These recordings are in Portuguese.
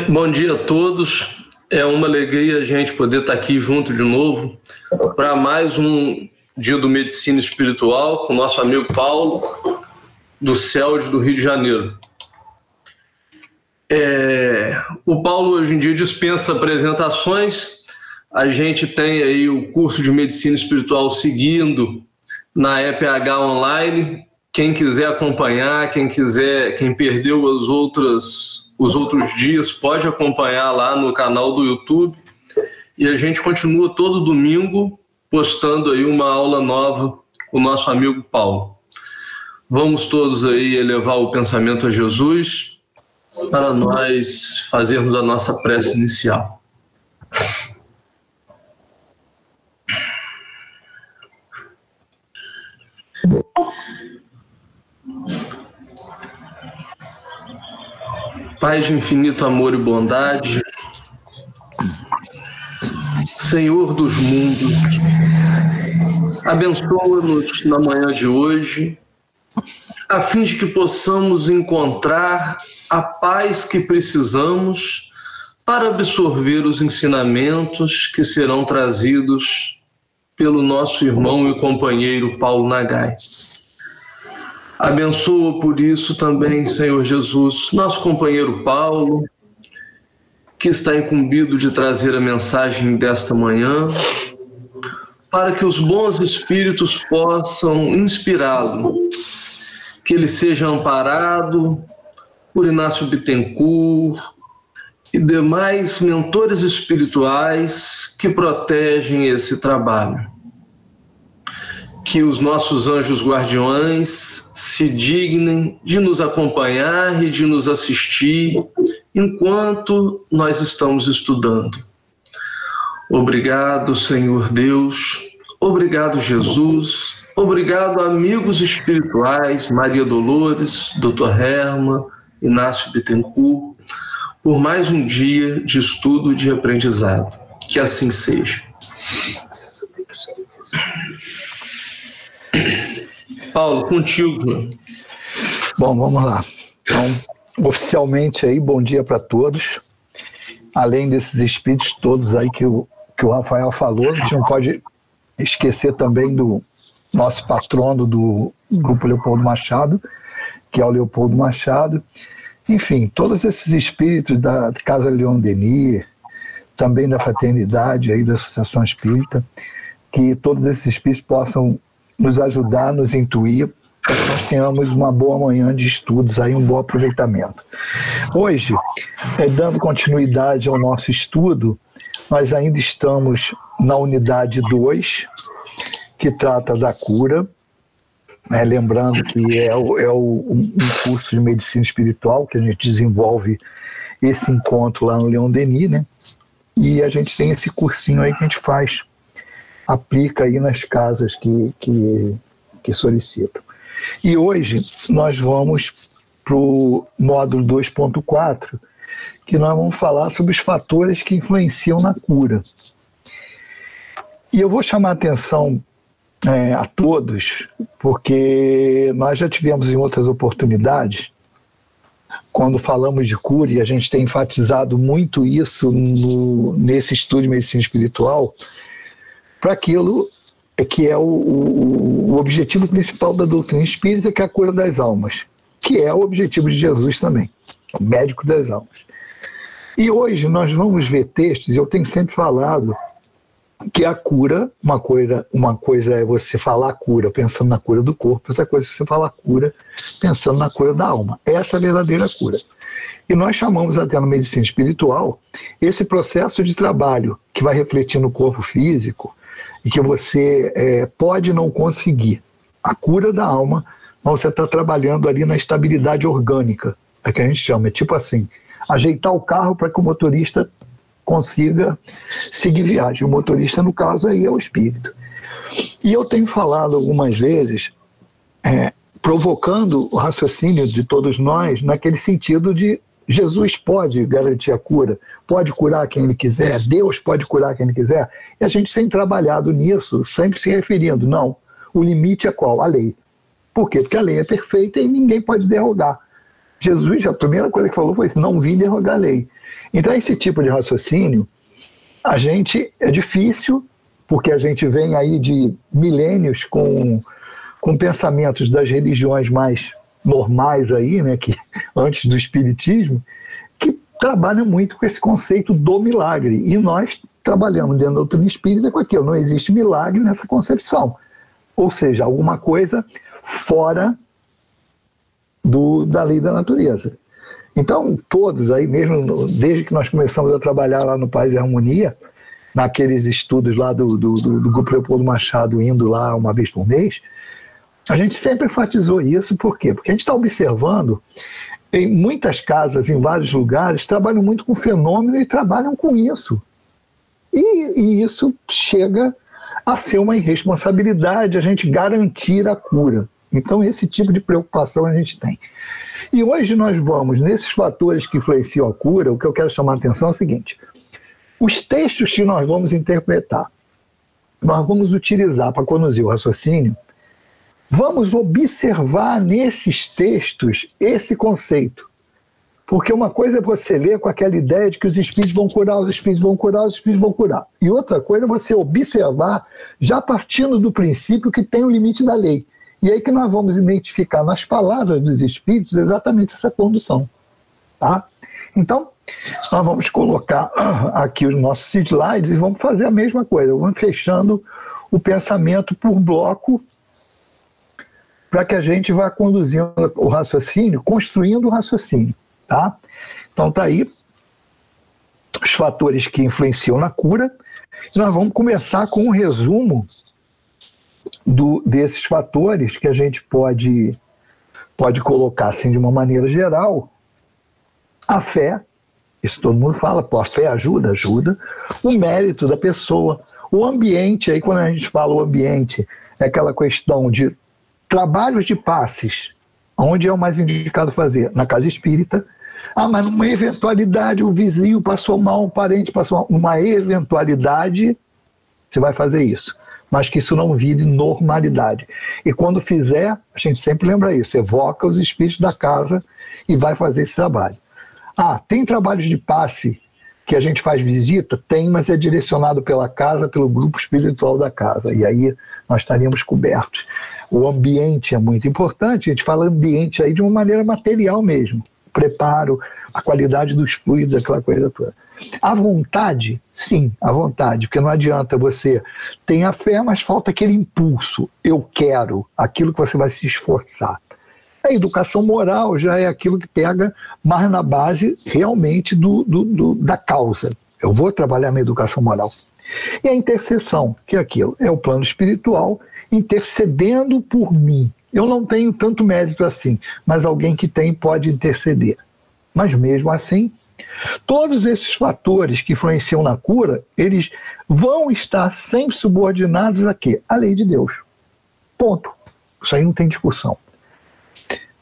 Bom dia a todos. É uma alegria a gente poder estar aqui junto de novo para mais um dia do Medicina Espiritual com o nosso amigo Paulo, do CELD do Rio de Janeiro. O Paulo hoje em dia dispensa apresentações. A gente tem aí o curso de Medicina Espiritual seguindo na EPH Online. Quem quiser acompanhar, quem perdeu os outros dias, pode acompanhar lá no canal do YouTube. E a gente continua todo domingo postando aí uma aula nova com o nosso amigo Paulo. Vamos todos aí elevar o pensamento a Jesus para nós fazermos a nossa prece inicial. Pai de infinito amor e bondade, Senhor dos mundos, abençoa-nos na manhã de hoje, a fim de que possamos encontrar a paz que precisamos para absorver os ensinamentos que serão trazidos pelo nosso irmão e companheiro Paulo Nagai. Abençoa por isso também, Senhor Jesus, nosso companheiro Paulo, que está incumbido de trazer a mensagem desta manhã, para que os bons espíritos possam inspirá-lo, que ele seja amparado por Inácio Bittencourt e demais mentores espirituais que protegem esse trabalho. Que os nossos anjos guardiões se dignem de nos acompanhar e de nos assistir enquanto nós estamos estudando. Obrigado, Senhor Deus. Obrigado, Jesus. Obrigado, amigos espirituais, Maria Dolores, Dr. Herman, Inácio Bittencourt, por mais um dia de estudo e de aprendizado. Que assim seja. Paulo, contigo. Bom, vamos lá. Então, oficialmente aí, bom dia para todos. Além desses espíritos todos aí que o Rafael falou, a gente não pode esquecer também do nosso patrono do Grupo Leopoldo Machado, que é o Leopoldo Machado. Enfim, todos esses espíritos da Casa Leon Denis, também da Fraternidade, aí da Associação Espírita, que todos esses espíritos possam nos ajudar, nos intuir, para que nós tenhamos uma boa manhã de estudos, aí, um bom aproveitamento. Hoje, dando continuidade ao nosso estudo, nós ainda estamos na unidade 2, que trata da cura, lembrando que é um curso de medicina espiritual que a gente desenvolve esse encontro lá no Leon Denis, né? E a gente tem esse cursinho aí que a gente faz, aplica aí nas casas que solicitam. E hoje nós vamos para o módulo 2.4, que nós vamos falar sobre os fatores que influenciam na cura. E eu vou chamar a atenção a todos, porque nós já tivemos em outras oportunidades, quando falamos de cura, e a gente tem enfatizado muito isso nesse estudo de medicina espiritual, para aquilo que é o objetivo principal da doutrina espírita, que é a cura das almas, que é o objetivo de Jesus também, o médico das almas. E hoje nós vamos ver textos, e eu tenho sempre falado que a cura, uma coisa é você falar cura pensando na cura do corpo, outra coisa é você falar cura pensando na cura da alma. Essa é a verdadeira cura. E nós chamamos até na medicina espiritual esse processo de trabalho que vai refletir no corpo físico, e que você pode não conseguir a cura da alma, mas você está trabalhando ali na estabilidade orgânica, é que a gente chama, é tipo assim, ajeitar o carro para que o motorista consiga seguir viagem. O motorista, no caso, aí é o espírito. E eu tenho falado algumas vezes, provocando o raciocínio de todos nós, naquele sentido de Jesus pode garantir a cura, pode curar quem ele quiser, Deus pode curar quem ele quiser, e a gente tem trabalhado nisso, sempre se referindo, não, o limite é qual? A lei. Por quê? Porque a lei é perfeita e ninguém pode derrogar. Jesus, a primeira coisa que falou foi isso: não vim derrogar a lei. Então, esse tipo de raciocínio, é difícil, porque a gente vem aí de milênios com pensamentos das religiões mais normais aí, né, que antes do espiritismo, que trabalham muito com esse conceito do milagre. E nós trabalhamos dentro da doutrina espírita com aquilo: não existe milagre nessa concepção. Ou seja, alguma coisa fora da lei da natureza. Então, todos aí, mesmo desde que nós começamos a trabalhar lá no Paz e Harmonia, naqueles estudos lá do Grupo Leopoldo Machado, indo lá uma vez por mês, a gente sempre enfatizou isso. Por quê? Porque a gente está observando, em muitas casas, em vários lugares, trabalham muito com fenômeno e trabalham com isso. E isso chega a ser uma irresponsabilidade, a gente garantir a cura. Então, esse tipo de preocupação a gente tem. E hoje nós vamos, nesses fatores que influenciam a cura, o que eu quero chamar a atenção é o seguinte: os textos que nós vamos interpretar, nós vamos utilizar para conduzir o raciocínio, vamos observar nesses textos esse conceito. Porque uma coisa é você ler com aquela ideia de que os espíritos vão curar, os espíritos vão curar, os espíritos vão curar. E outra coisa é você observar já partindo do princípio que tem o limite da lei. E aí que nós vamos identificar nas palavras dos espíritos exatamente essa condução. Tá? Então, nós vamos colocar aqui os nossos slides e vamos fazer a mesma coisa. Vamos fechando o pensamento por bloco para que a gente vá conduzindo o raciocínio, construindo o raciocínio. Tá? Então tá aí os fatores que influenciam na cura. E nós vamos começar com um resumo desses fatores que a gente pode colocar assim de uma maneira geral. A fé, isso todo mundo fala, pô, a fé ajuda. O mérito da pessoa, o ambiente, aí quando a gente fala o ambiente, é aquela questão de trabalhos de passes, onde é o mais indicado fazer? Na casa espírita. Ah, mas numa eventualidade, o vizinho passou mal, um parente passou mal, numa eventualidade, você vai fazer isso. Mas que isso não vire normalidade. E quando fizer, a gente sempre lembra isso, evoca os espíritos da casa e vai fazer esse trabalho. Ah, tem trabalhos de passe que a gente faz visita? Tem, mas é direcionado pela casa, pelo grupo espiritual da casa. E aí nós estaríamos cobertos. O ambiente é muito importante, a gente fala ambiente aí de uma maneira material mesmo. Preparo, a qualidade dos fluidos, aquela coisa toda. A vontade, sim, a vontade, porque não adianta você ter a fé, mas falta aquele impulso, eu quero, aquilo que você vai se esforçar. A educação moral já é aquilo que pega mais na base realmente da causa. Eu vou trabalhar minha educação moral. E a intercessão, que é aquilo, é o plano espiritual intercedendo por mim. Eu não tenho tanto mérito assim, mas alguém que tem pode interceder. Mas mesmo assim, todos esses fatores que influenciam na cura, eles vão estar sempre subordinados a quê? À lei de Deus. Ponto. Isso aí não tem discussão.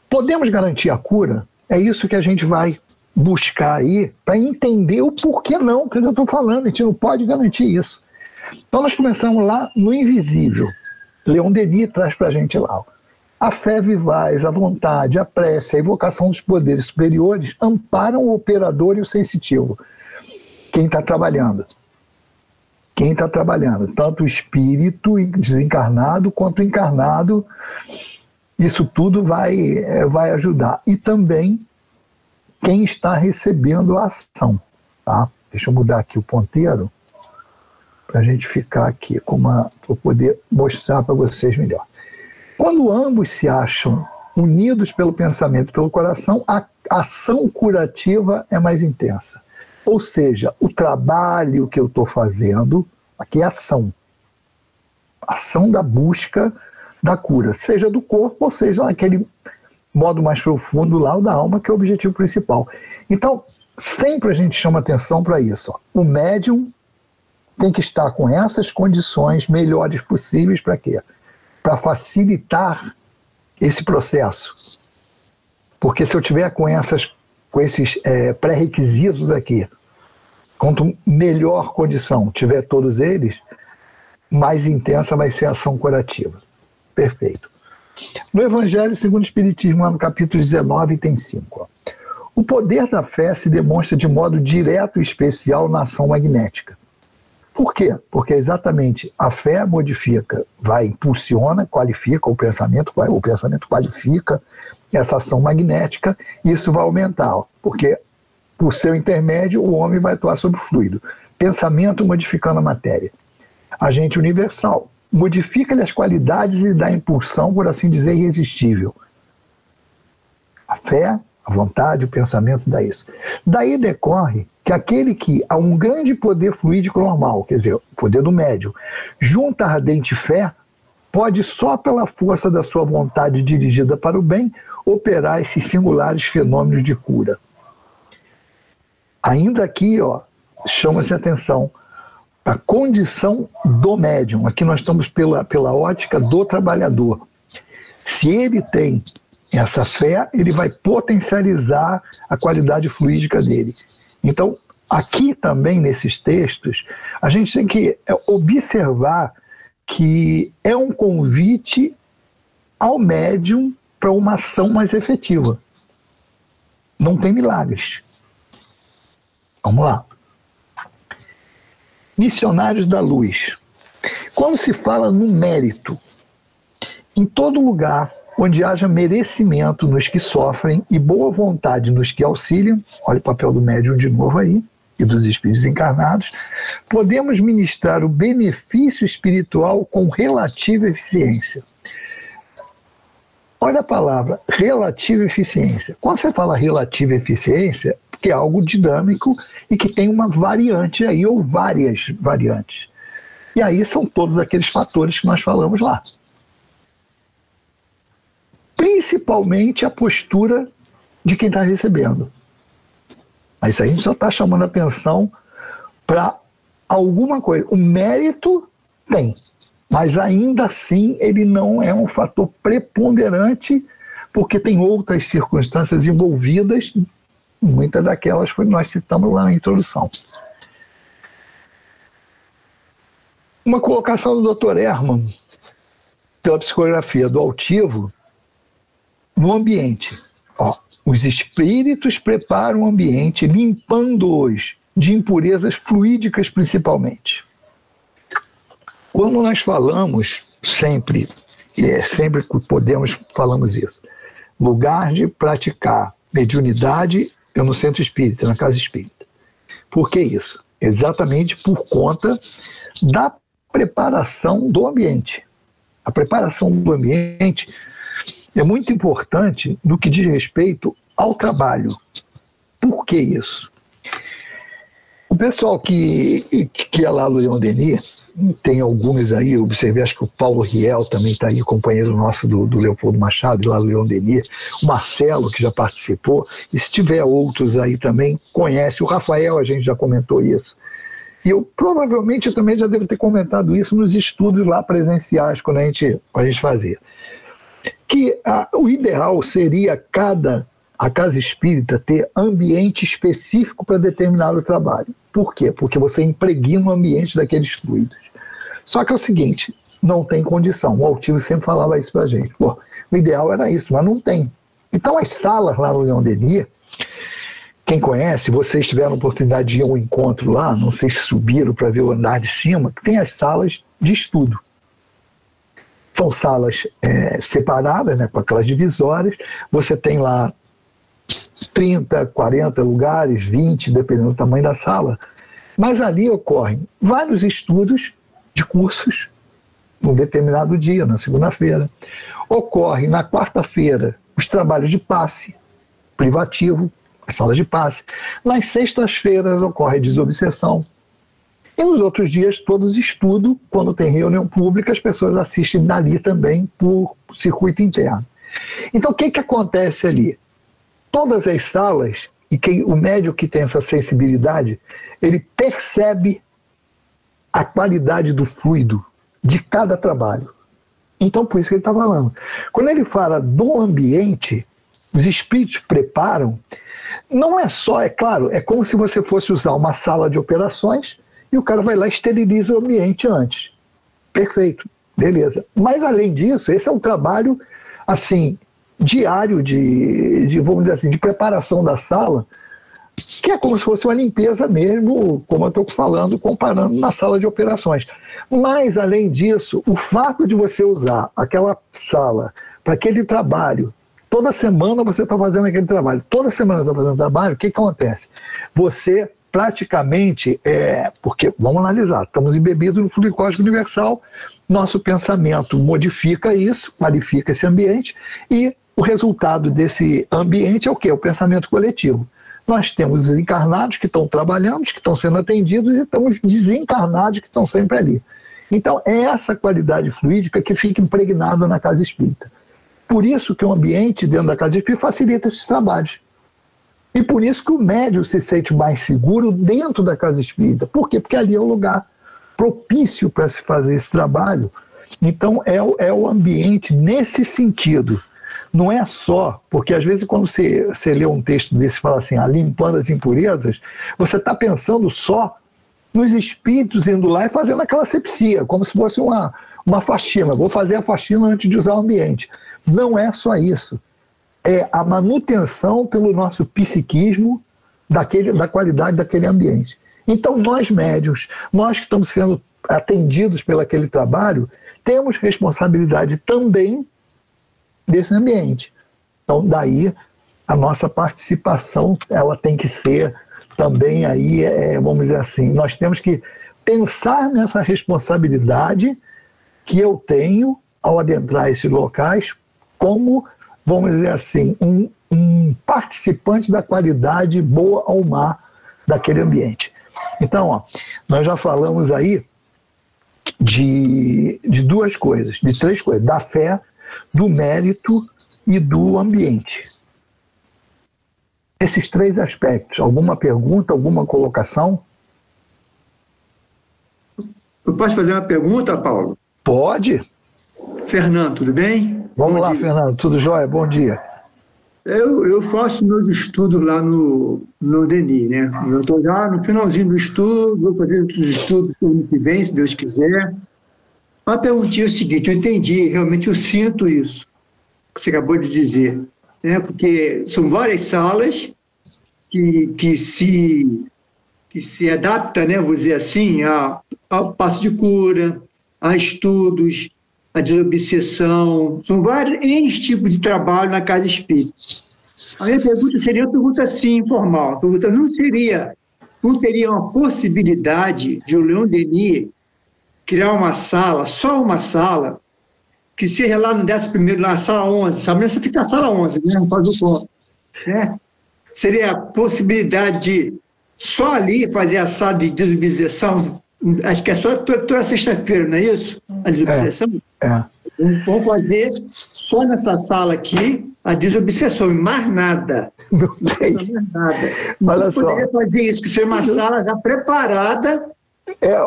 Podemos garantir a cura? É isso que a gente vai buscar aí para entender o porquê não, que eu estou falando. A gente não pode garantir isso. Então nós começamos lá no invisível. Leon Denis traz para a gente lá. A fé vivaz, a vontade, a prece, a invocação dos poderes superiores amparam o operador e o sensitivo. Quem está trabalhando? Quem está trabalhando? Tanto o espírito desencarnado quanto o encarnado. Isso tudo vai ajudar. E também quem está recebendo a ação. Tá? Deixa eu mudar aqui o ponteiro para a gente ficar aqui para poder mostrar para vocês melhor. Quando ambos se acham unidos pelo pensamento e pelo coração, a ação curativa é mais intensa. Ou seja, o trabalho que eu estou fazendo, aqui é ação. Ação da busca da cura, seja do corpo ou seja naquele modo mais profundo lá, o da alma, que é o objetivo principal. Então, sempre a gente chama atenção para isso. Ó. O médium tem que estar com essas condições melhores possíveis para quê? Para facilitar esse processo. Porque se eu tiver com esses pré-requisitos aqui, quanto melhor condição tiver todos eles, mais intensa vai ser a ação curativa. Perfeito. No Evangelho segundo o Espiritismo, lá no capítulo 19, tem 5. Ó. O poder da fé se demonstra de modo direto e especial na ação magnética. Por quê? Porque exatamente a fé modifica, impulsiona, qualifica o pensamento qualifica essa ação magnética, e isso vai aumentar, porque por seu intermédio o homem vai atuar sobre o fluido. Pensamento modificando a matéria. Agente universal, modifica-lhe as qualidades e dá impulsão, por assim dizer, irresistível. A fé, a vontade, o pensamento dá isso. Daí decorre que aquele que há um grande poder fluídico normal, quer dizer, o poder do médium, junta a ardente fé, pode só pela força da sua vontade dirigida para o bem, operar esses singulares fenômenos de cura. Ainda aqui, chama-se atenção, a condição do médium. Aqui nós estamos pela ótica do trabalhador. Se ele tem essa fé, ele vai potencializar a qualidade fluídica dele. Então, aqui também nesses textos, a gente tem que observar que é um convite ao médium para uma ação mais efetiva. Não tem milagres. Vamos lá. Missionários da luz. Quando se fala no mérito, em todo lugar onde haja merecimento nos que sofrem e boa vontade nos que auxiliam, olha o papel do médium de novo aí, e dos espíritos encarnados, podemos ministrar o benefício espiritual com relativa eficiência. Olha a palavra, relativa eficiência. Quando você fala relativa eficiência, que é algo dinâmico e que tem uma variante aí, ou várias variantes. E aí são todos aqueles fatores que nós falamos lá. Principalmente a postura de quem está recebendo. Mas isso a gente só está chamando a atenção para alguma coisa. O mérito tem, mas ainda assim ele não é um fator preponderante, porque tem outras circunstâncias envolvidas. Muitas daquelas nós citamos lá na introdução. Uma colocação do Dr. Herman, pela psicografia do altivo, no ambiente. Os espíritos preparam o ambiente, limpando-os de impurezas fluídicas principalmente. Quando nós falamos, sempre que podemos, falamos isso, lugar de praticar mediunidade é no centro espírita, na casa espírita. Por que isso? Exatamente por conta da preparação do ambiente. A preparação do ambiente é muito importante no que diz respeito ao trabalho. Por que isso? O pessoal que é lá no Leon Denis, tem alguns aí, eu observei, acho que o Paulo Riel também está aí, companheiro nosso do Leopoldo Machado, lá do Leon Denis, o Marcelo, que já participou, e se tiver outros aí também, conhece. O Rafael, a gente já comentou isso. E eu provavelmente também já devo ter comentado isso nos estudos lá presenciais, quando a gente fazia. Que o ideal seria a casa espírita ter ambiente específico para determinado trabalho. Por quê? Porque você impregna o ambiente daqueles fluidos. Só que é o seguinte, não tem condição. O altivo sempre falava isso para a gente. O ideal era isso, mas não tem. Então as salas lá no Leon Denis, quem conhece, vocês tiveram a oportunidade de ir a um encontro lá, não sei se subiram para ver o andar de cima, que tem as salas de estudo. São salas separadas, né, com aquelas divisórias. Você tem lá 30, 40 lugares, 20, dependendo do tamanho da sala. Mas ali ocorrem vários estudos de cursos num determinado dia, na segunda-feira. Ocorre na quarta-feira os trabalhos de passe privativo, as salas de passe. Nas sextas-feiras ocorre a desobsessão. E nos outros dias, todos estudo, quando tem reunião pública, as pessoas assistem dali também por circuito interno. Então, o que acontece ali? Todas as salas, e o médium que tem essa sensibilidade, ele percebe a qualidade do fluido de cada trabalho. Então, por isso que ele está falando. Quando ele fala do ambiente, os espíritos preparam, não é só, é claro, é como se você fosse usar uma sala de operações e o cara vai lá e esteriliza o ambiente antes. Perfeito, beleza. Mas, além disso, esse é um trabalho, assim, diário vamos dizer assim, de preparação da sala, que é como se fosse uma limpeza mesmo, como eu estou falando, comparando na sala de operações. Mas, além disso, o fato de você usar aquela sala para aquele trabalho, toda semana você está fazendo aquele trabalho, toda semana você está fazendo trabalho, o que acontece? Você praticamente, porque, vamos analisar, estamos embebidos no fluido cósmico universal, nosso pensamento modifica isso, qualifica esse ambiente, e o resultado desse ambiente é o quê? O pensamento coletivo. Nós temos os encarnados que estão trabalhando, que estão sendo atendidos, e temos desencarnados que estão sempre ali. Então, é essa qualidade fluídica que fica impregnada na casa espírita. Por isso que o ambiente dentro da casa espírita facilita esses trabalhos. E por isso que o médium se sente mais seguro dentro da casa espírita. Por quê? Porque ali é o lugar propício para se fazer esse trabalho. Então, é o ambiente nesse sentido. Não é só, porque às vezes quando você lê um texto desse e fala assim, limpando as impurezas, você está pensando só nos espíritos indo lá e fazendo aquela asepsia, como se fosse uma faxina. Vou fazer a faxina antes de usar o ambiente. Não é só isso. É a manutenção pelo nosso psiquismo da qualidade daquele ambiente. Então nós médiuns, nós que estamos sendo atendidos pelo aquele trabalho, temos responsabilidade também desse ambiente. Então daí a nossa participação ela tem que ser também aí, vamos dizer assim, nós temos que pensar nessa responsabilidade que eu tenho ao adentrar esses locais como, vamos dizer assim, um participante da qualidade boa ou má daquele ambiente. Então, nós já falamos aí de duas coisas, de três coisas, da fé, do mérito e do ambiente. Esses três aspectos. Alguma pergunta, alguma colocação? Eu posso fazer uma pergunta, Paulo? Pode. Fernando, tudo bem? Vamos lá, Fernando. Tudo jóia? Bom dia. Eu faço meus estudos lá no DENI, né? Eu estou já no finalzinho do estudo, vou fazer os estudos no ano que vem, se Deus quiser. Uma perguntinha é o seguinte, eu entendi, realmente eu sinto isso que você acabou de dizer, né? Porque são várias salas que se adaptam, né, vou dizer assim, ao passo de cura, a estudos, a desobsessão, são vários N tipos de trabalho na casa espírita. A minha pergunta seria uma pergunta assim, informal, a pergunta não teria uma possibilidade de o Leon Denis criar uma sala, só uma sala, que seja lá no 11º, na sala 11, sabe? Essa fica a sala 11, né? Não faz o ponto. Né? Seria a possibilidade de só ali fazer a sala de desobsessão, acho que é só toda sexta-feira, não é isso? A desobsessão? Vamos fazer só nessa sala aqui a desobsessão, e mais nada. Não tem. Mais nada. Olha só. Poderia fazer isso, que seja uma sala já preparada.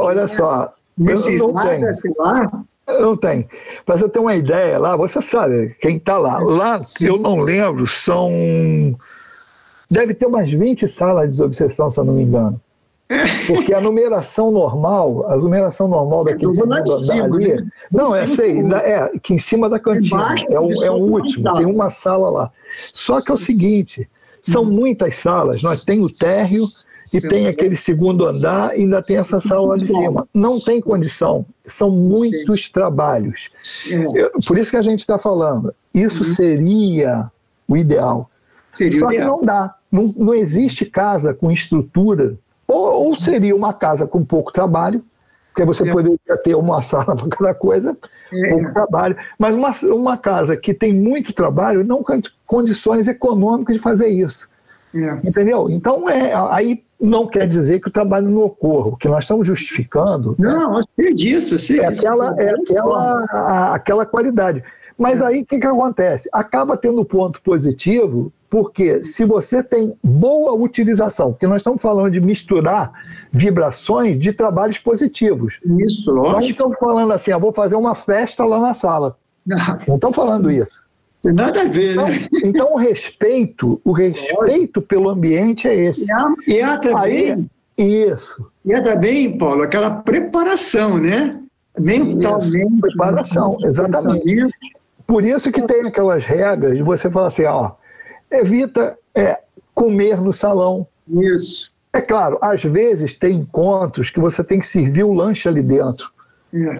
Olha só. Não tem. Sei lá. Não tem. Para você ter uma ideia lá, você sabe quem está lá. Lá, eu não lembro, deve ter umas 20 salas de desobsessão, se eu não me engano. Porque a numeração normal daquele segundo andar ali... Né? Não, que em cima da cantina. É o último, tem uma sala lá. Só que é o seguinte, são muitas salas. Nós temos o térreo e tem aquele segundo andar e ainda tem essa sala lá de cima. Não tem condição. São muitos trabalhos. Por isso que a gente está falando. Isso seria o ideal. Só que não dá. Não existe casa com estrutura. Ou seria uma casa com pouco trabalho, porque você poderia ter uma sala para cada coisa, pouco trabalho. Mas uma casa que tem muito trabalho, não tem condições econômicas de fazer isso. Entendeu? Então, aí não quer dizer que o trabalho não ocorra. O que nós estamos justificando... Não, eu sei disso. Aquela qualidade. Mas aí o que acontece? Acaba tendo ponto positivo, porque se você tem boa utilização, porque nós estamos falando de misturar vibrações de trabalhos positivos. Isso, lógico. Não estamos falando assim, vou fazer uma festa lá na sala. Não estamos falando isso. Tem nada a ver, né? Então o respeito pelo ambiente é esse. E há também, isso. E há também, Paulo, aquela preparação, né? Mentalmente. Preparação, exatamente. Por isso que tem aquelas regras de você falar assim, ó, evita comer no salão. Isso. É claro, às vezes tem encontros que você tem que servir o lanche ali dentro,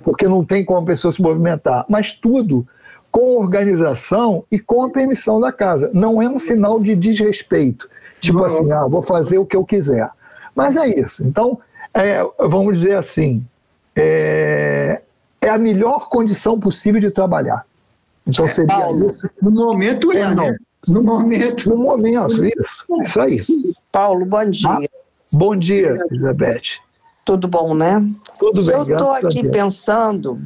porque não tem como a pessoa se movimentar. Mas tudo com organização e com a permissão da casa. Não é um sinal de desrespeito. Tipo assim, vou fazer o que eu quiser. Mas é isso. Então, vamos dizer assim, é a melhor condição possível de trabalhar. Então seria Paulo, isso. No momento né? No momento. No momento, isso aí. Paulo, bom dia. Bom dia, Elizabeth. Tudo bom, né? Tudo bem, Eu estou aqui pensando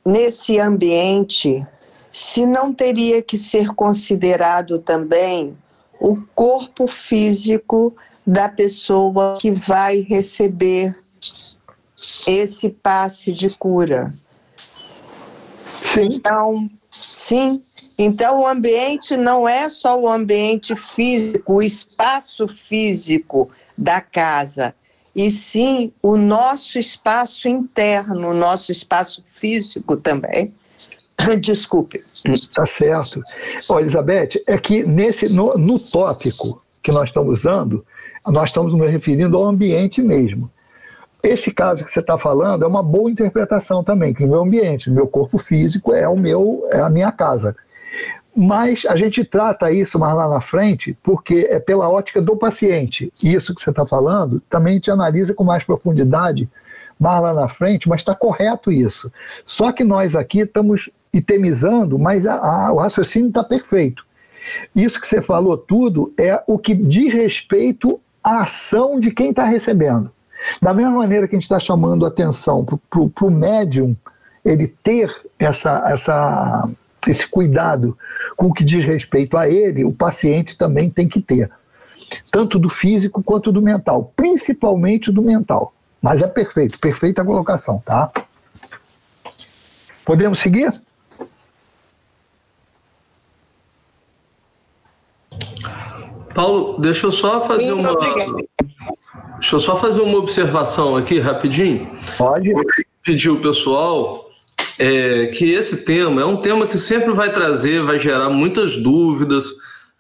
nesse ambiente, se não teria que ser considerado também o corpo físico da pessoa que vai receber esse passe de cura. Sim. Então, sim. Então, o ambiente não é só o ambiente físico, o espaço físico da casa, e sim o nosso espaço interno, o nosso espaço físico também. Desculpe. Tá certo. Olha, Elizabeth, é que no tópico que nós estamos usando, nós estamos nos referindo ao ambiente mesmo. Esse caso que você está falando é uma boa interpretação também, que o meu ambiente, o meu corpo físico é a minha casa. Mas a gente trata isso mais lá na frente porque é pela ótica do paciente. Isso que você está falando também a gente analisa com mais profundidade mais lá na frente, mas está correto isso. Só que nós aqui estamos itemizando, mas o raciocínio está perfeito. Isso que você falou tudo é o que diz respeito à ação de quem está recebendo. Da mesma maneira que a gente está chamando atenção para o médium ele ter esse cuidado com o que diz respeito a ele, o paciente também tem que ter. Tanto do físico quanto do mental, principalmente do mental. Mas é perfeita a colocação, tá? Podemos seguir? Paulo, deixa eu só fazer uma observação aqui, rapidinho. Pode. Eu pedi ao pessoal que esse tema é um tema que sempre vai gerar muitas dúvidas,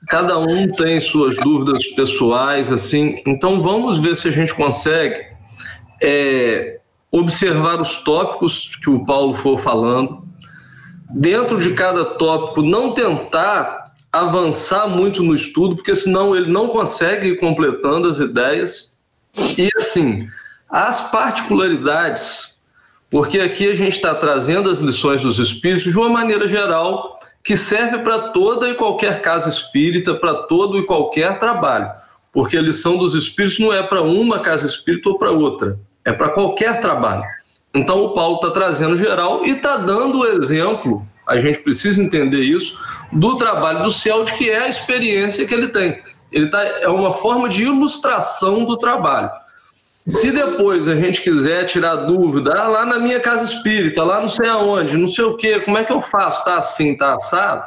cada um tem suas dúvidas pessoais, assim, então vamos ver se a gente consegue observar os tópicos que o Paulo for falando, dentro de cada tópico não tentar avançar muito no estudo, porque senão ele não consegue ir completando as ideias, e assim, as particularidades, porque aqui a gente está trazendo as lições dos espíritos de uma maneira geral que serve para toda e qualquer casa espírita, para todo e qualquer trabalho, porque a lição dos espíritos não é para uma casa espírita ou para outra, é para qualquer trabalho. Então o Paulo está trazendo geral e está dando o exemplo, a gente precisa entender isso, do trabalho do CELT, que é a experiência que ele tem. É uma forma de ilustração do trabalho. Se depois a gente quiser tirar dúvida, lá na minha casa espírita, lá não sei aonde, não sei o quê, como é que eu faço? Tá assim, tá assado?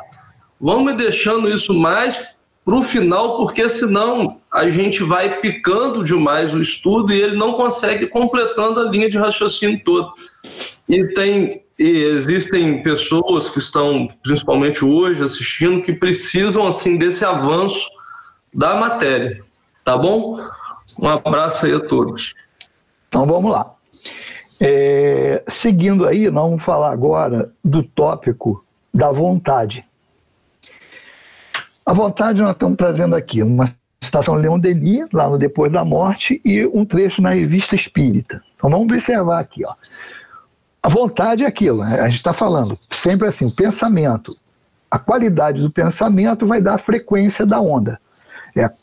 Vamos deixando isso mais para o final, porque senão a gente vai picando demais o estudo e ele não consegue ir completando a linha de raciocínio toda. E existem pessoas que estão, principalmente hoje, assistindo, que precisam assim desse avanço da matéria. Tá bom? Um abraço aí a todos. Então vamos lá. Seguindo aí, nós vamos falar agora do tópico da vontade. A vontade nós estamos trazendo aqui uma citação de Leon Denis, lá no Depois da Morte, e um trecho na Revista Espírita. Então vamos observar aqui, ó. A vontade é aquilo, né? A gente está falando sempre assim, o pensamento. A qualidade do pensamento vai dar a frequência da onda.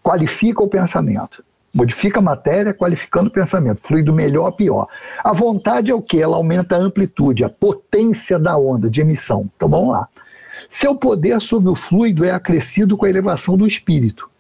Qualifica o pensamento. Modifica a matéria, qualificando o pensamento. Flui do melhor a pior. A vontade é o quê? Ela aumenta a amplitude, a potência da onda de emissão. Então vamos lá. Seu poder sobre o fluido é acrescido com a elevação do espírito.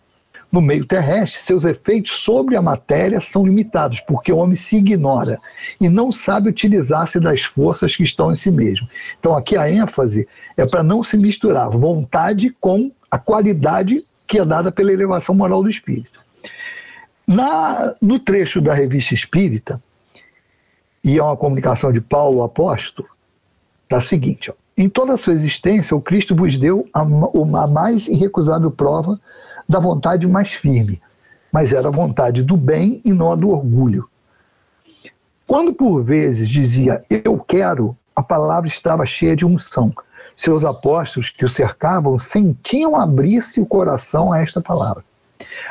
No meio terrestre, seus efeitos sobre a matéria são limitados, porque o homem se ignora e não sabe utilizar-se das forças que estão em si mesmo. Então aqui a ênfase é para não se misturar vontade com a qualidade que é dada pela elevação moral do espírito. No trecho da Revista Espírita, e é uma comunicação de Paulo Apóstolo, está o seguinte, ó. Em toda a sua existência, o Cristo vos deu a mais irrecusável prova da vontade mais firme, mas era a vontade do bem e não a do orgulho. Quando por vezes dizia eu quero, a palavra estava cheia de unção. Seus apóstolos que o cercavam sentiam abrir-se o coração a esta palavra.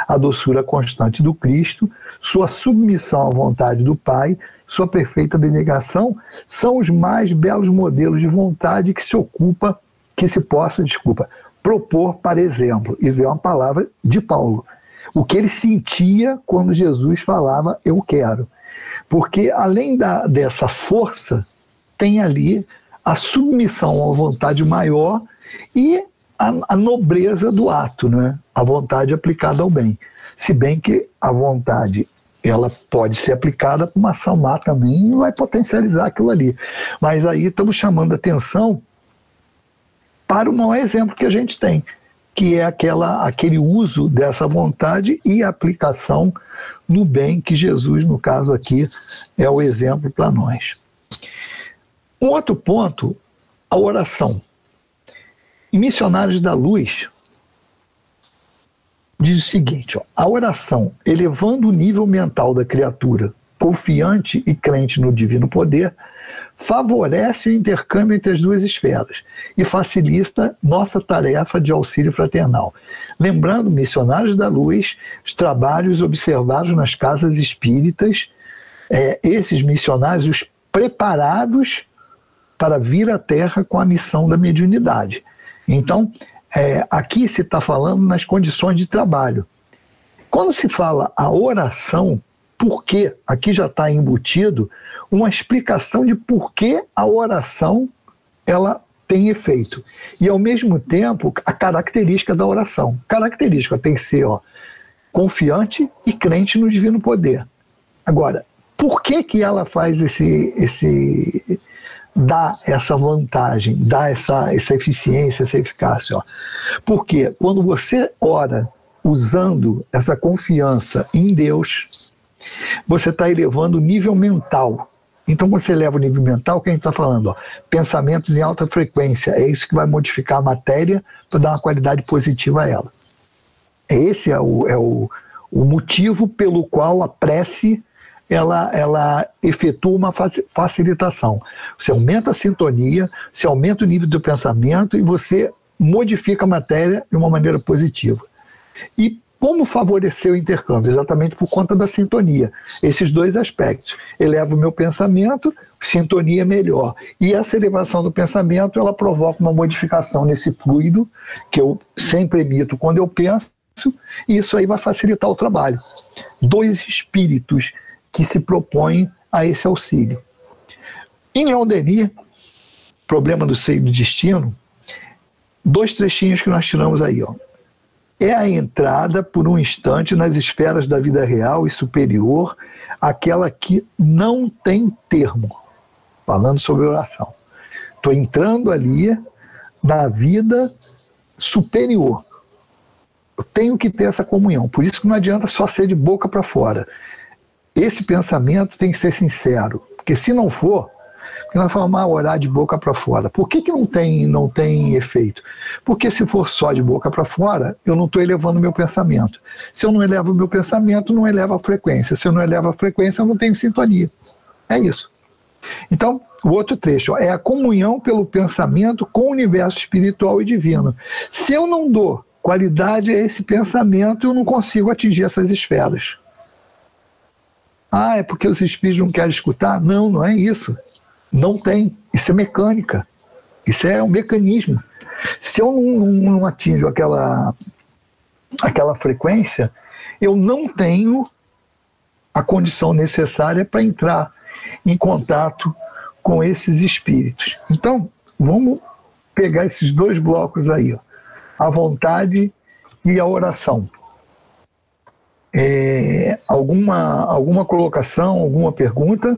A doçura constante do Cristo, sua submissão à vontade do Pai, sua perfeita abnegação são os mais belos modelos de vontade que se possa propor para exemplo. E veio uma palavra de Paulo. O que ele sentia quando Jesus falava eu quero. Porque além dessa força, tem ali a submissão a uma vontade maior e a nobreza do ato, né? A vontade aplicada ao bem. Se bem que a vontade ela pode ser aplicada para uma ação má também e vai potencializar aquilo ali. Mas aí estamos chamando a atenção para o maior exemplo que a gente tem, que é aquele uso dessa vontade e aplicação no bem, que Jesus, no caso aqui, é o exemplo para nós. Um outro ponto, a oração. Em Missionários da Luz, diz o seguinte, a oração, elevando o nível mental da criatura, confiante e crente no divino poder, favorece o intercâmbio entre as duas esferas e facilita nossa tarefa de auxílio fraternal. Lembrando, Missionários da Luz, os trabalhos observados nas casas espíritas, esses missionários, os preparados para vir à Terra com a missão da mediunidade. Então, aqui se está falando nas condições de trabalho. Quando se fala a oração, por que? Aqui já está embutido uma explicação de por que a oração ela tem efeito. E, ao mesmo tempo, a característica da oração. Característica tem que ser confiante e crente no divino poder. Agora, por que ela faz dá essa vantagem, dá essa eficiência, essa eficácia? Porque quando você ora usando essa confiança em Deus, você está elevando o nível mental. Então, quando você eleva o nível mental, o que a gente está falando? Pensamentos em alta frequência. É isso que vai modificar a matéria para dar uma qualidade positiva a ela. Esse é o motivo pelo qual a prece ela efetua uma facilitação. Você aumenta a sintonia, você aumenta o nível do pensamento e você modifica a matéria de uma maneira positiva. E como favorecer o intercâmbio? Exatamente por conta da sintonia. Esses dois aspectos. Eleva o meu pensamento, sintonia melhor. E essa elevação do pensamento, ela provoca uma modificação nesse fluido que eu sempre emito quando eu penso, e isso aí vai facilitar o trabalho. Dois espíritos que se propõem a esse auxílio. Em Leon Denis, Problema do Seio do Destino, dois trechinhos que nós tiramos aí. É a entrada por um instante nas esferas da vida real e superior, aquela que não tem termo. Falando sobre oração. Estou entrando ali na vida superior. Eu tenho que ter essa comunhão. Por isso que não adianta só ser de boca para fora. Esse pensamento tem que ser sincero. Porque se não for, nós falamos orar de boca para fora. Por que não tem efeito? Porque se for só de boca para fora, eu não estou elevando o meu pensamento. Se eu não elevo o meu pensamento, não eleva a frequência. Se eu não elevo a frequência, eu não tenho sintonia. É isso. Então, o outro trecho é a comunhão pelo pensamento com o universo espiritual e divino. Se eu não dou qualidade a esse pensamento, eu não consigo atingir essas esferas. É porque os espíritos não querem escutar? Não, não é isso. Não tem. Isso é mecânica. Isso é um mecanismo. Se eu não atinjo aquela frequência, eu não tenho a condição necessária para entrar em contato com esses espíritos. Então, vamos pegar esses dois blocos aí, a vontade e a oração. Alguma colocação, alguma pergunta?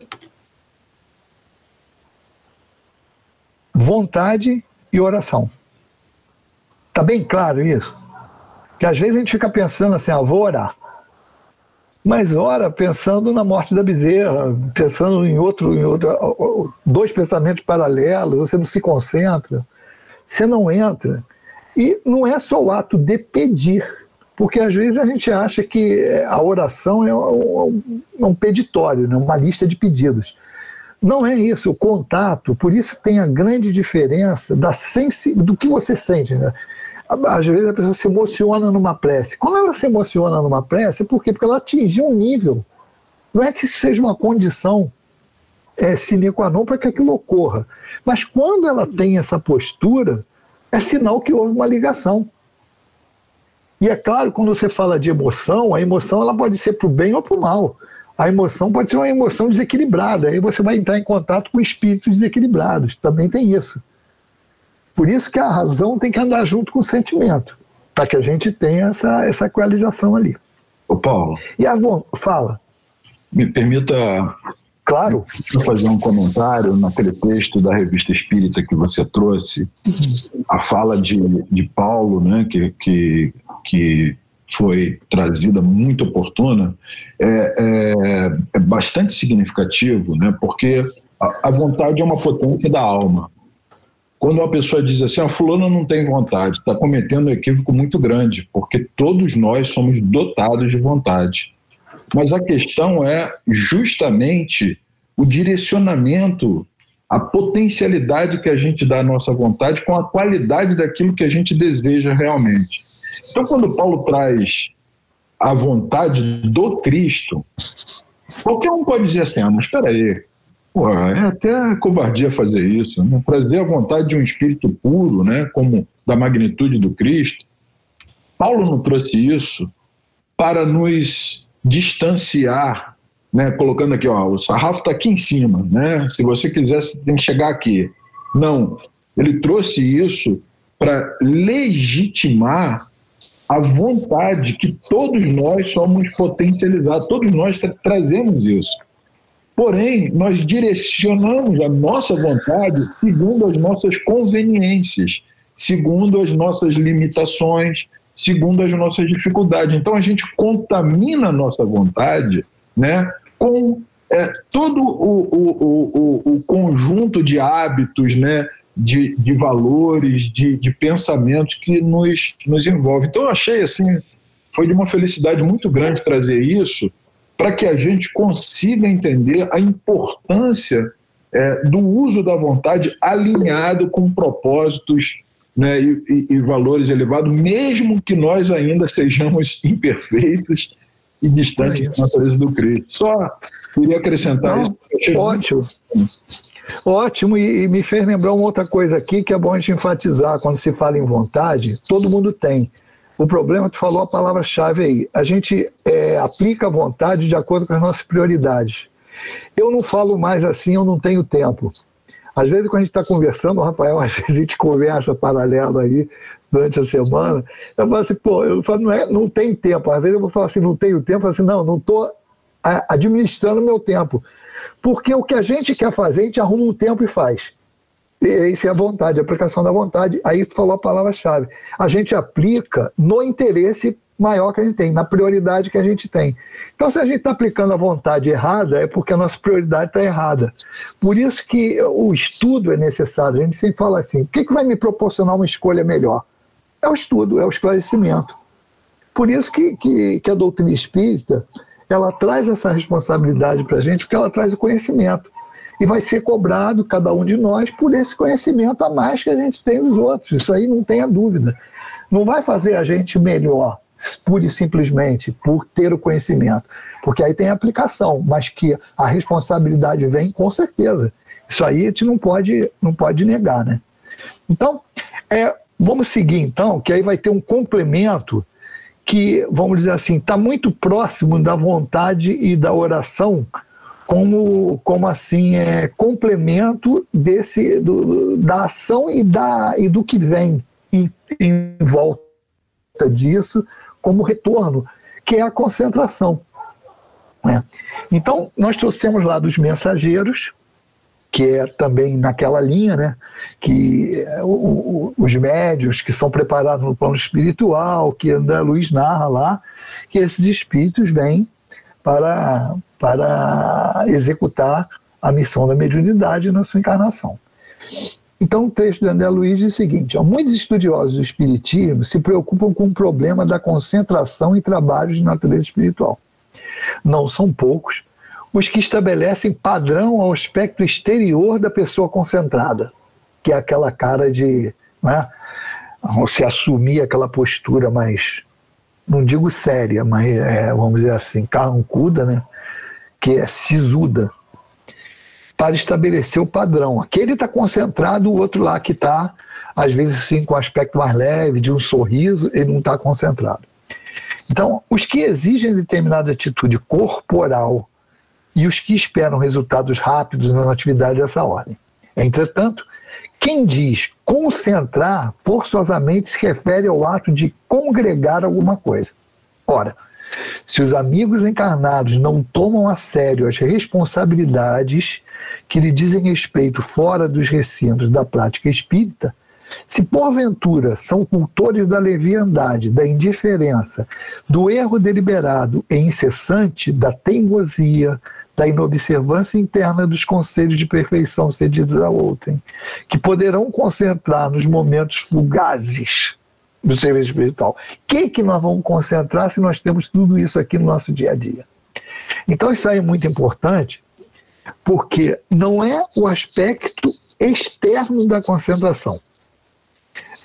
Vontade e oração. Está bem claro isso? Que às vezes a gente fica pensando assim, vou orar. mas ora pensando na morte da bezerra, pensando em outro, dois pensamentos paralelos, você não se concentra, você não entra. E não é só o ato de pedir, porque às vezes a gente acha que a oração é um peditório, né? Uma lista de pedidos. Não é isso, o contato, por isso tem a grande diferença do que você sente, né? Às vezes a pessoa se emociona numa prece. Quando ela se emociona numa prece, por quê? Porque ela atingiu um nível. Não é que isso seja uma condição sine qua non para que aquilo ocorra. Mas quando ela tem essa postura, é sinal que houve uma ligação. E é claro, quando você fala de emoção, a emoção ela pode ser para o bem ou para o mal. A emoção pode ser uma emoção desequilibrada. Aí você vai entrar em contato com espíritos desequilibrados. Também tem isso. Por isso que a razão tem que andar junto com o sentimento, para que a gente tenha essa equalização ali. Ô Paulo, fala. Me permita, claro, fazer um comentário naquele texto da Revista Espírita que você trouxe, a fala de Paulo, né, que foi trazida muito oportuna, é bastante significativo, né, porque a vontade é uma potência da alma. Quando uma pessoa diz assim, fulano não tem vontade, está cometendo um equívoco muito grande, porque todos nós somos dotados de vontade. Mas a questão é justamente o direcionamento, a potencialidade que a gente dá à nossa vontade com a qualidade daquilo que a gente deseja realmente. Então, quando Paulo traz a vontade do Cristo, qualquer um pode dizer assim, mas espera aí, é até covardia fazer isso, né? Trazer a vontade de um espírito puro, né? Como da magnitude do Cristo. Paulo não trouxe isso para nos distanciar, né? Colocando aqui, o sarrafo está aqui em cima, né? Se você quiser, você tem que chegar aqui. Não, ele trouxe isso para legitimar a vontade que todos nós somos potencializados, todos nós trazemos isso. Porém, nós direcionamos a nossa vontade segundo as nossas conveniências, segundo as nossas limitações, segundo as nossas dificuldades. Então, a gente contamina a nossa vontade, né, com todo o conjunto de hábitos, né, de valores, de pensamentos que nos envolve. Então, eu achei assim, foi de uma felicidade muito grande trazer isso, para que a gente consiga entender a importância do uso da vontade alinhado com propósitos, né, e valores elevados, mesmo que nós ainda sejamos imperfeitos e distantes da natureza do Cristo. Só queria acrescentar isso. Ótimo. Ótimo, e me fez lembrar uma outra coisa aqui que é bom a gente enfatizar. Quando se fala em vontade, todo mundo tem. O problema, tu falou a palavra-chave aí, a gente aplica a vontade de acordo com as nossas prioridades. Eu não falo mais assim, eu não tenho tempo. Às vezes, quando a gente está conversando, o Rafael, às vezes a gente conversa paralelo aí durante a semana, eu falo assim, eu falo, não tem tempo. Às vezes eu vou falar assim, não tenho tempo, eu falo assim, não estou administrando o meu tempo. Porque o que a gente quer fazer, a gente arruma um tempo e faz. Isso é a vontade, a aplicação da vontade. Aí tu falou a palavra-chave. A gente aplica no interesse maior que a gente tem, na prioridade que a gente tem. Então, se a gente está aplicando a vontade errada, é porque a nossa prioridade está errada. Por isso que o estudo é necessário. A gente sempre fala assim, o que vai me proporcionar uma escolha melhor? É o estudo, é o esclarecimento. Por isso que a doutrina espírita, ela traz essa responsabilidade para a gente, porque ela traz o conhecimento. E vai ser cobrado, cada um de nós, por esse conhecimento a mais que a gente tem dos outros. Isso aí não tenha dúvida. Não vai fazer a gente melhor, pura e simplesmente, por ter o conhecimento. Porque aí tem a aplicação, mas que a responsabilidade vem com certeza. Isso aí a gente não pode negar, né? Então, vamos seguir então, que aí vai ter um complemento que, vamos dizer assim, está muito próximo da vontade e da oração, como assim, complemento da ação e do que vem em volta disso, como retorno, que é a concentração. Né? Então, nós trouxemos lá dos mensageiros, que é também naquela linha, né, que os médios que são preparados no plano espiritual, que André Luiz narra lá, que esses espíritos vêm para executar a missão da mediunidade na sua encarnação. Então o texto de André Luiz diz o seguinte: muitos estudiosos do espiritismo se preocupam com o problema da concentração em trabalhos de natureza espiritual. Não são poucos os que estabelecem padrão ao aspecto exterior da pessoa concentrada, que é aquela cara de, né, se assumir aquela postura mais, não digo séria, mas vamos dizer assim, carrancuda, né, que é sisuda, para estabelecer o padrão. Aquele está concentrado, o outro lá que está, às vezes sim, com um aspecto mais leve, de um sorriso, ele não está concentrado. Então, os que exigem determinada atitude corporal e os que esperam resultados rápidos na atividade dessa ordem. Entretanto, quem diz concentrar forçosamente se refere ao ato de congregar alguma coisa. Ora, se os amigos encarnados não tomam a sério as responsabilidades que lhe dizem respeito fora dos recintos da prática espírita, se porventura são cultores da leviandade, da indiferença, do erro deliberado e incessante, da teimosia, da inobservância interna dos conselhos de perfeição cedidos a outrem, que poderão concentrar nos momentos fugazes do serviço espiritual. O que nós vamos concentrar se nós temos tudo isso aqui no nosso dia a dia? Então isso aí é muito importante, porque não é o aspecto externo da concentração.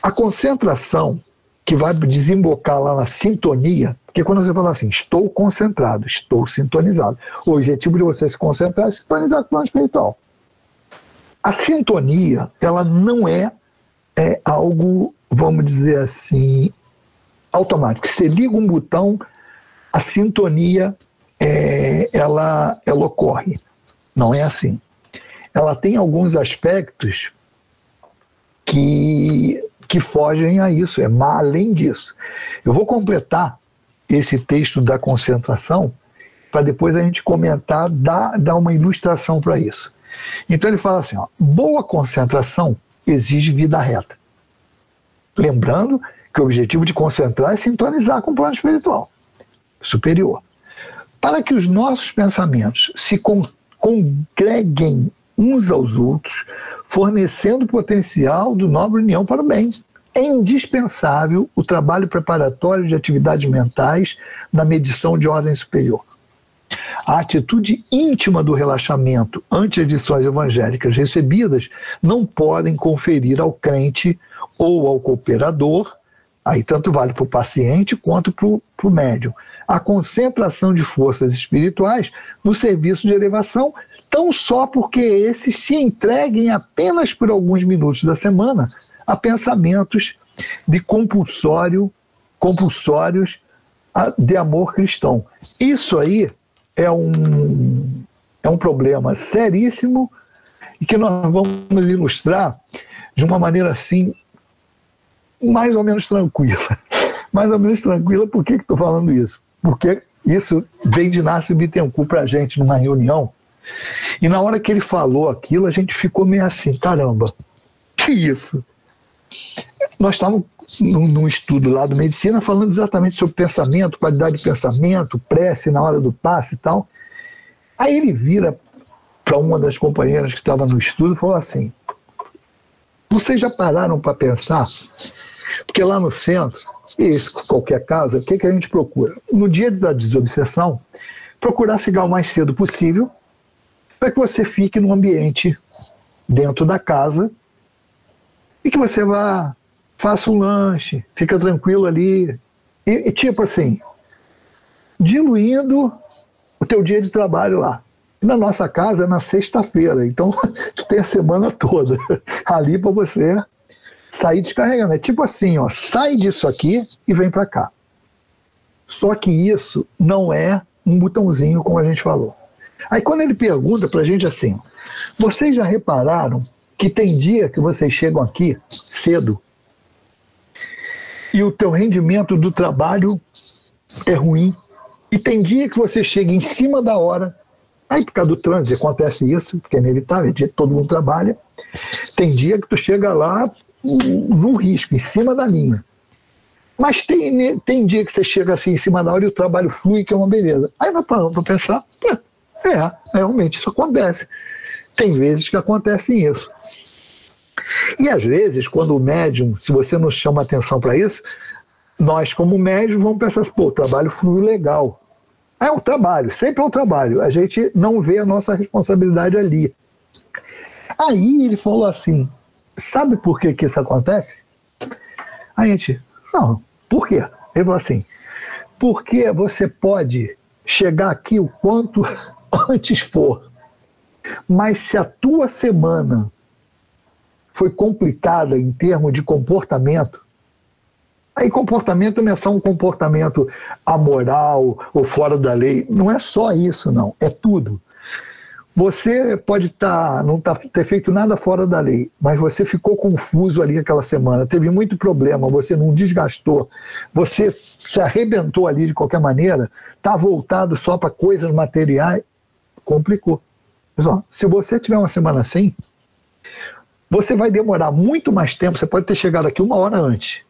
A concentração que vai desembocar lá na sintonia, porque quando você fala assim, estou concentrado, estou sintonizado, o objetivo de você se concentrar é sintonizar com o plano espiritual. A sintonia, ela não é algo, vamos dizer assim, automático. Você liga um botão, a sintonia ela ocorre. Não é assim. Ela tem alguns aspectos que fogem a isso, além disso. Eu vou completar esse texto da concentração para depois a gente comentar, dar uma ilustração para isso. Então ele fala assim, boa concentração exige vida reta. Lembrando que o objetivo de concentrar é sintonizar com o plano espiritual superior. Para que os nossos pensamentos se congreguem uns aos outros, fornecendo potencial do nobre união para o bem. É indispensável o trabalho preparatório de atividades mentais na medição de ordem superior. A atitude íntima do relaxamento ante as lições evangélicas recebidas não podem conferir ao crente ou ao cooperador, aí tanto vale para o paciente quanto para o médium, a concentração de forças espirituais no serviço de elevação, tão só porque esses se entreguem apenas por alguns minutos da semana a pensamentos de compulsórios de amor cristão. Isso aí é um problema seríssimo e que nós vamos ilustrar de uma maneira assim, mais ou menos tranquila. Mais ou menos tranquila, por que estou falando isso? Porque isso vem de Inácio Bittencourt para a gente numa reunião, e na hora que ele falou aquilo, a gente ficou meio assim, caramba, que isso? Nós estávamos num estudo lá do Medicina falando exatamente sobre pensamento, qualidade de pensamento, prece na hora do passe e tal. Aí ele vira para uma das companheiras que estava no estudo e falou assim, vocês já pararam para pensar? Porque lá no centro, qualquer casa, o que a gente procura? No dia da desobsessão, procurar chegar o mais cedo possível para que você fique num ambiente dentro da casa e que você vá, faça um lanche, fica tranquilo ali. E tipo assim, diluindo o teu dia de trabalho lá. E na nossa casa é na sexta-feira, então tu tem a semana toda ali para você sair descarregando. É tipo assim, sai disso aqui e vem para cá. Só que isso não é um botãozinho, como a gente falou. Aí quando ele pergunta pra gente assim, vocês já repararam que tem dia que vocês chegam aqui cedo e o teu rendimento do trabalho é ruim, e tem dia que você chega em cima da hora, aí por causa do trânsito acontece isso, porque é inevitável, todo mundo trabalha, tem dia que tu chega lá no risco, em cima da linha. Mas tem dia que você chega assim em cima da hora e o trabalho flui, que é uma beleza. Aí nós paramos para pensar, realmente isso acontece. Tem vezes que acontece isso. E às vezes, quando o médium, se você não chama atenção para isso, nós como médium vamos pensar assim, o trabalho flui legal. É um trabalho, sempre é um trabalho. A gente não vê a nossa responsabilidade ali. Aí ele falou assim, sabe por que isso acontece? A gente, não, por quê? Ele falou assim, porque você pode chegar aqui o quanto antes for, mas se a tua semana foi complicada em termos de comportamento, aí comportamento não é só um comportamento amoral ou fora da lei, não é só isso não, é tudo. Você pode não ter feito nada fora da lei, mas você ficou confuso ali aquela semana, teve muito problema, você não desgastou, você se arrebentou ali de qualquer maneira, está voltado só para coisas materiais, complicou. Pessoal, se você tiver uma semana assim, você vai demorar muito mais tempo, você pode ter chegado aqui 1 hora antes,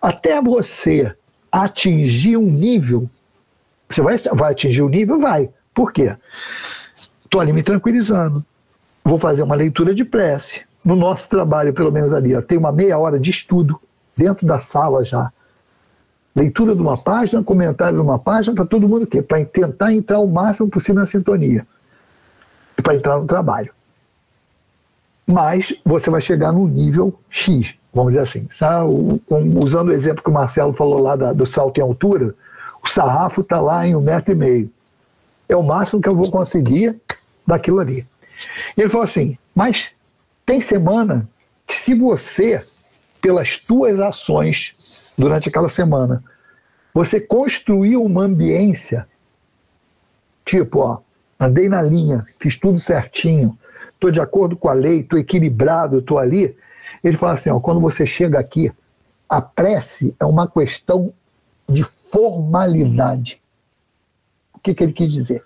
até você atingir um nível, você vai atingir um nível? Vai. Por quê? Estou ali me tranquilizando, vou fazer uma leitura de prece. No nosso trabalho, pelo menos ali, tem uma meia hora de estudo dentro da sala já. Leitura de uma página, comentário de uma página, para todo mundo o quê? Para tentar entrar o máximo possível na sintonia. E para entrar no trabalho. Mas você vai chegar num nível X, vamos dizer assim. Usando o exemplo que o Marcelo falou lá do salto em altura, o sarrafo está lá em 1,5 metro. É o máximo que eu vou conseguir daquilo ali. E ele falou assim, mas tem semana que se você, pelas tuas ações durante aquela semana, você construiu uma ambiência, tipo, andei na linha, fiz tudo certinho, estou de acordo com a lei, estou equilibrado, estou ali. Ele fala assim, quando você chega aqui, a prece é uma questão de formalidade. O que ele quis dizer?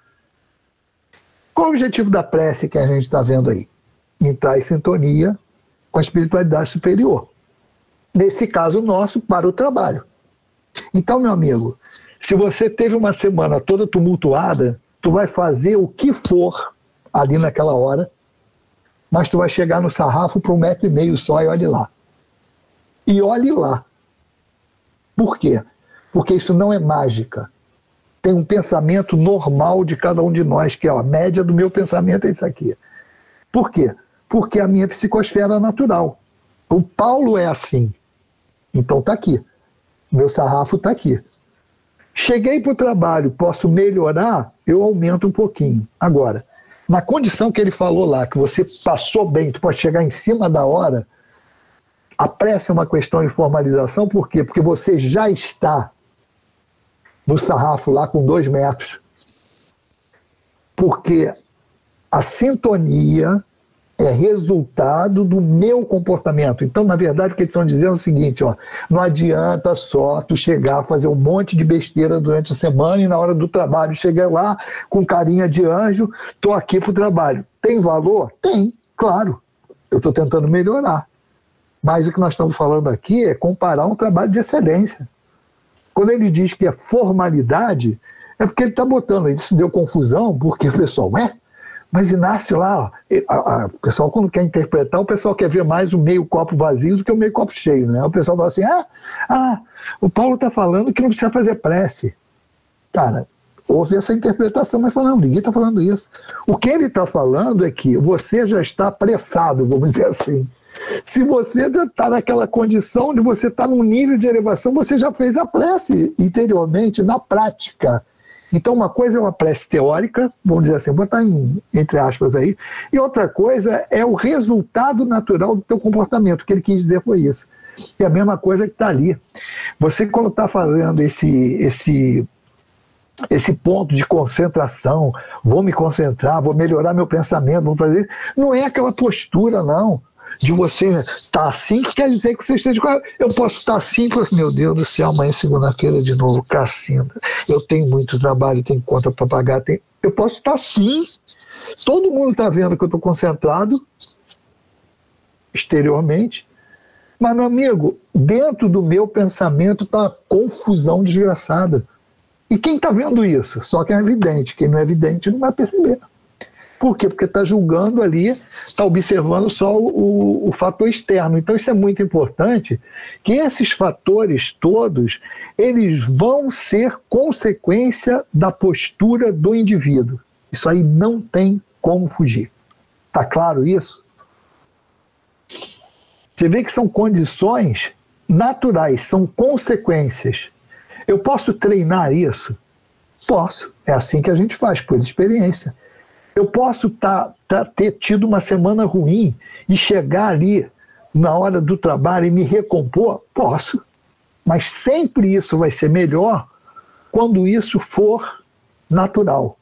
Qual o objetivo da prece que a gente está vendo aí? Entrar em sintonia com a espiritualidade superior. Nesse caso nosso, para o trabalho. Então, meu amigo, se você teve uma semana toda tumultuada, tu vai fazer o que for ali naquela hora, mas tu vai chegar no sarrafo para 1,5 metro só e olhe lá. E olhe lá. Por quê? Porque isso não é mágica. Tem um pensamento normal de cada um de nós, que a média do meu pensamento é isso aqui. Por quê? Porque a minha psicosfera é natural. O Paulo é assim. Então está aqui. Meu sarrafo está aqui. Cheguei para o trabalho, posso melhorar, eu aumento um pouquinho. Agora, na condição que ele falou lá, que você passou bem, tu pode chegar em cima da hora, a prece é uma questão de formalização, por quê? Porque você já está no sarrafo lá com 2 metros. Porque a sintonia é resultado do meu comportamento. Então, na verdade, o que eles estão dizendo é o seguinte, não adianta só tu chegar a fazer um monte de besteira durante a semana e na hora do trabalho chegar lá com carinha de anjo, estou aqui para o trabalho. Tem valor? Tem, claro. Eu estou tentando melhorar. Mas o que nós estamos falando aqui é comparar um trabalho de excelência. Quando ele diz que é formalidade, é porque ele está botando, isso deu confusão, porque o pessoal, mas Inácio lá, o pessoal quando quer interpretar, o pessoal quer ver mais o meio copo vazio do que o meio copo cheio, né? O pessoal fala assim, o Paulo está falando que não precisa fazer prece. Cara, houve essa interpretação, mas falando, ninguém está falando isso. O que ele está falando é que você já está apressado, vamos dizer assim. Se você já está naquela condição de você estar num nível de elevação, você já fez a prece interiormente, na prática. Então uma coisa é uma prece teórica, vamos dizer assim, botar entre aspas aí, e outra coisa é o resultado natural do teu comportamento. O que ele quis dizer foi isso. É a mesma coisa que está ali. Você quando está fazendo esse ponto de concentração, vou me concentrar, vou melhorar meu pensamento, vou fazer, não é aquela postura não, de você estar assim, que quer dizer que você esteja... Eu posso estar assim, porque, meu Deus do céu, amanhã segunda-feira de novo, Cacinda, eu tenho muito trabalho, tenho conta para pagar, eu posso estar assim, todo mundo está vendo que eu estou concentrado, exteriormente, Mas, meu amigo, dentro do meu pensamento está uma confusão desgraçada. E quem está vendo isso? Só quem é evidente. Quem não é evidente não vai perceber. Por quê? Porque está julgando ali, está observando só o fator externo. Então isso é muito importante, que esses fatores todos, eles vão ser consequência da postura do indivíduo. Isso aí não tem como fugir. Está claro isso? Você vê que são condições naturais, são consequências. Eu posso treinar isso? Posso. É assim que a gente faz, por experiência. Eu posso ter tido uma semana ruim e chegar ali na hora do trabalho e me recompor? Posso. Mas sempre isso vai ser melhor quando isso for natural.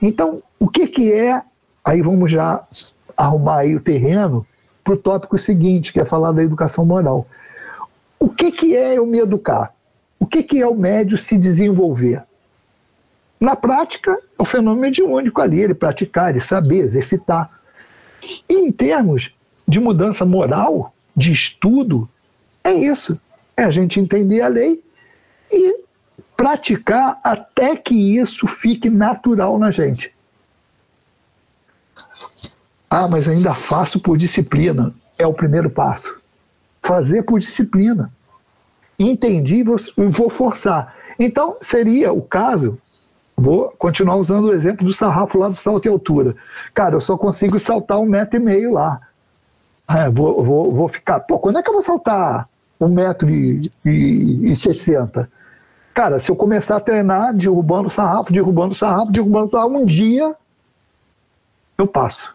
Então, o que é... Aí vamos já arrumar aí o terreno para o tópico seguinte, que é falar da educação moral. O que é eu me educar? O que é o médio se desenvolver? Na prática, é o fenômeno mediúnico ali, ele praticar, ele saber, exercitar. E em termos de mudança moral, de estudo, é isso. É a gente entender a lei e praticar até que isso fique natural na gente. Ah, mas ainda faço por disciplina. É o primeiro passo. Fazer por disciplina. Entendi e vou forçar. Então, seria o caso... Vou continuar usando o exemplo do sarrafo lá do salto e altura. Cara, eu só consigo saltar 1,5 m lá. Vou ficar... Pô, quando é que eu vou saltar 1,60 m? Cara, se eu começar a treinar derrubando o sarrafo, um dia eu passo.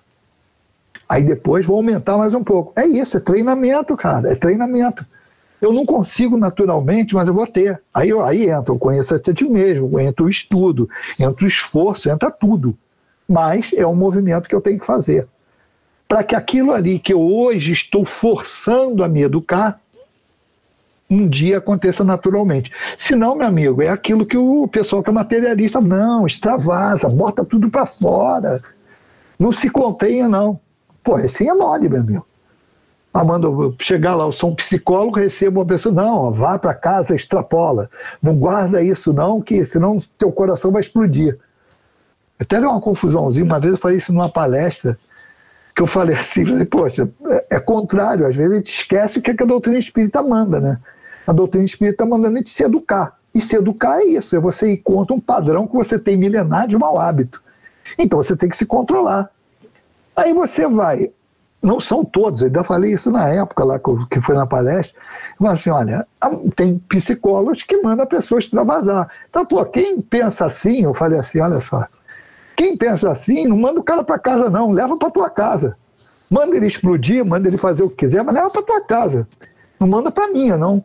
Aí depois vou aumentar mais um pouco. É isso, é treinamento, cara. É treinamento. Eu não consigo naturalmente, mas eu vou ter. Aí entra o conhecer a ti mesmo, entra o estudo, entra o esforço, entra tudo. Mas é um movimento que eu tenho que fazer. Para que aquilo ali que eu hoje estou forçando a me educar, um dia aconteça naturalmente. Senão, meu amigo, é aquilo que o pessoal que é materialista, não, extravasa, bota tudo para fora. Não se contenha, não. Pô, assim é mole, meu amigo. Amanda, chegar lá, eu sou um psicólogo, recebo uma pessoa, não, vá para casa, extrapola, não guarda isso não, que senão teu coração vai explodir. Até deu uma confusãozinha, uma vez eu falei isso numa palestra, que eu falei assim, poxa, é contrário, às vezes a gente esquece o que a doutrina espírita manda, né? A doutrina espírita manda a gente se educar, e se educar é isso, é você ir contra um padrão que você tem milenar de mau hábito. Então você tem que se controlar. Aí você vai... Não são todos, eu ainda falei isso na época lá que foi na palestra, mas assim, olha, tem psicólogos que mandam a pessoa extravasar. Então, pô, quem pensa assim, eu falei assim, olha só, quem pensa assim, não manda o cara para casa não, leva para tua casa. Manda ele explodir, manda ele fazer o que quiser, mas leva para tua casa. Não manda para minha, não.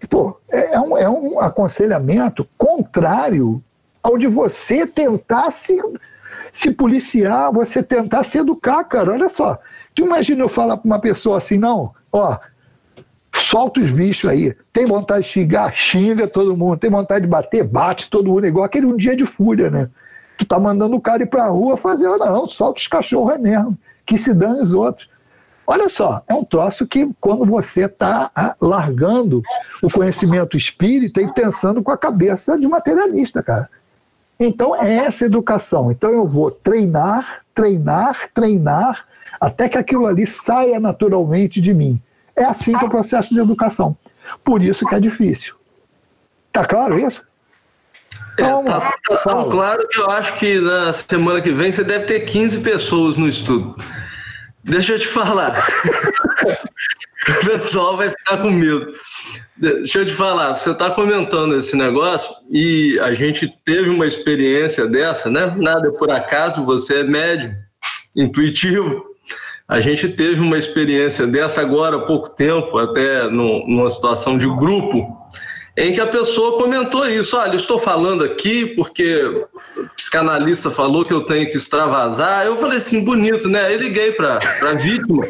Pô, é um aconselhamento contrário ao de você tentar se policiar, você tentar se educar, cara, olha só. Tu imagina eu falar para uma pessoa assim, não, ó, solta os bichos aí, tem vontade de xingar, xinga todo mundo, tem vontade de bater, bate todo mundo, igual aquele um dia de fúria, né? Tu tá mandando o cara ir pra rua fazer, não, solta os cachorros mesmo, que se dane os outros. Olha só, é um troço que quando você tá largando o conhecimento espírita e pensando com a cabeça de materialista, cara. Então é essa educação. Então eu vou treinar, até que aquilo ali saia naturalmente de mim. É assim que é o processo de educação. Por isso que é difícil. Tá claro isso? Tá tão claro que eu acho que na semana que vem você deve ter 15 pessoas no estudo. Deixa eu te falar. O pessoal vai ficar com medo. Deixa eu te falar, você está comentando esse negócio e a gente teve uma experiência dessa, né? Nada por acaso, você é médium, intuitivo. A gente teve uma experiência dessa agora há pouco tempo, até numa situação de grupo, em que a pessoa comentou isso. Olha, eu estou falando aqui porque o psicanalista falou que eu tenho que extravasar. Eu falei assim, bonito, né? Aí liguei para a vítima.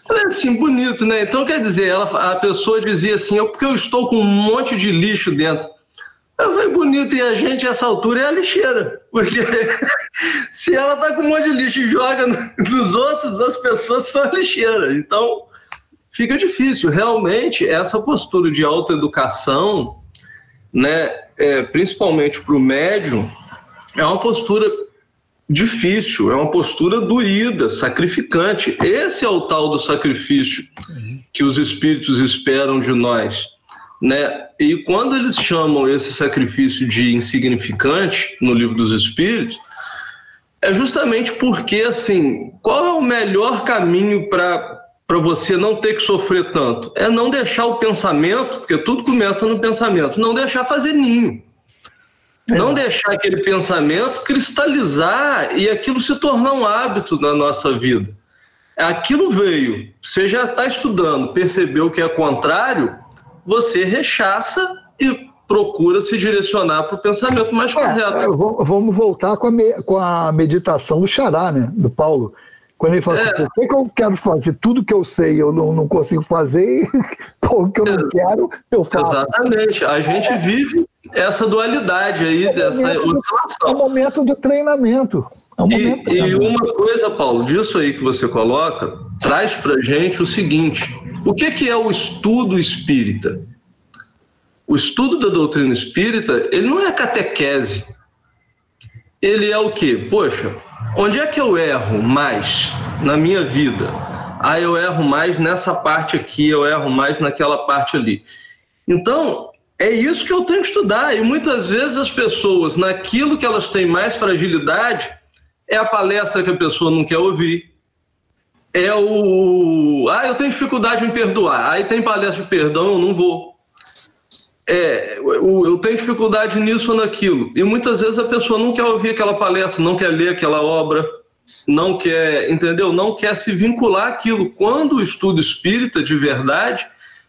Falei assim, bonito, né? Então, quer dizer, a pessoa dizia assim, porque eu estou com um monte de lixo dentro. Eu falei, bonito, e a gente, essa altura, é a lixeira. Porque se ela está com um monte de lixo e joga nos outros, as pessoas são a lixeira. Então, fica difícil. Realmente, essa postura de autoeducação, né, principalmente para o médium, é uma postura difícil, é uma postura doída, sacrificante. Esse é o tal do sacrifício que os espíritos esperam de nós, né? E quando eles chamam esse sacrifício de insignificante no Livro dos Espíritos, é justamente porque, assim, qual é o melhor caminho para você não ter que sofrer tanto? É não deixar o pensamento, porque tudo começa no pensamento, não deixar fazer ninho. Não deixar aquele pensamento cristalizar e aquilo se tornar um hábito na nossa vida. Aquilo veio, você já está estudando, percebeu que é contrário, você rechaça e procura se direcionar para o pensamento mais correto. Vamos voltar com a meditação do Xará, né, do Paulo. Quando ele fala assim, por que eu quero fazer tudo que eu sei, eu não consigo fazer, o que eu não quero, eu faço. Exatamente, a gente vive essa dualidade aí, dessa oscilação. É o momento do treinamento. E uma coisa, Paulo, disso aí que você coloca, traz pra gente o seguinte, o que é o estudo espírita? O estudo da doutrina espírita, ele não é catequese. Ele é o quê? Poxa, onde é que eu erro mais na minha vida? Ah, eu erro mais nessa parte aqui, eu erro mais naquela parte ali. Então, é isso que eu tenho que estudar. E muitas vezes as pessoas, naquilo que elas têm mais fragilidade, é a palestra que a pessoa não quer ouvir. É eu tenho dificuldade em perdoar. Aí tem palestra de perdão, eu não vou. Eu tenho dificuldade nisso ou naquilo. E muitas vezes a pessoa não quer ouvir aquela palestra, não quer ler aquela obra, não quer, entendeu? Não quer se vincular àquilo. Quando o estudo espírita, de verdade,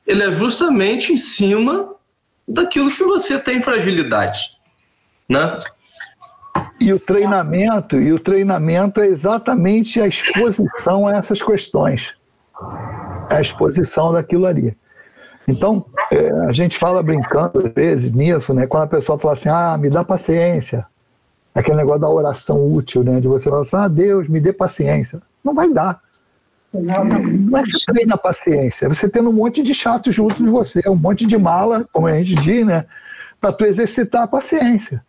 ele é justamente em cima daquilo que você tem fragilidade, né? E o treinamento é exatamente a exposição a essas questões. A exposição daquilo ali. Então, a gente fala brincando às vezes nisso, né? Quando a pessoa fala assim, me dá paciência. Aquele negócio da oração útil, né? De você falar assim, Deus, me dê paciência. Não vai dar. Não é que você treina a paciência, você tendo um monte de chato junto de você, um monte de mala, como a gente diz, né? Para tu exercitar a paciência.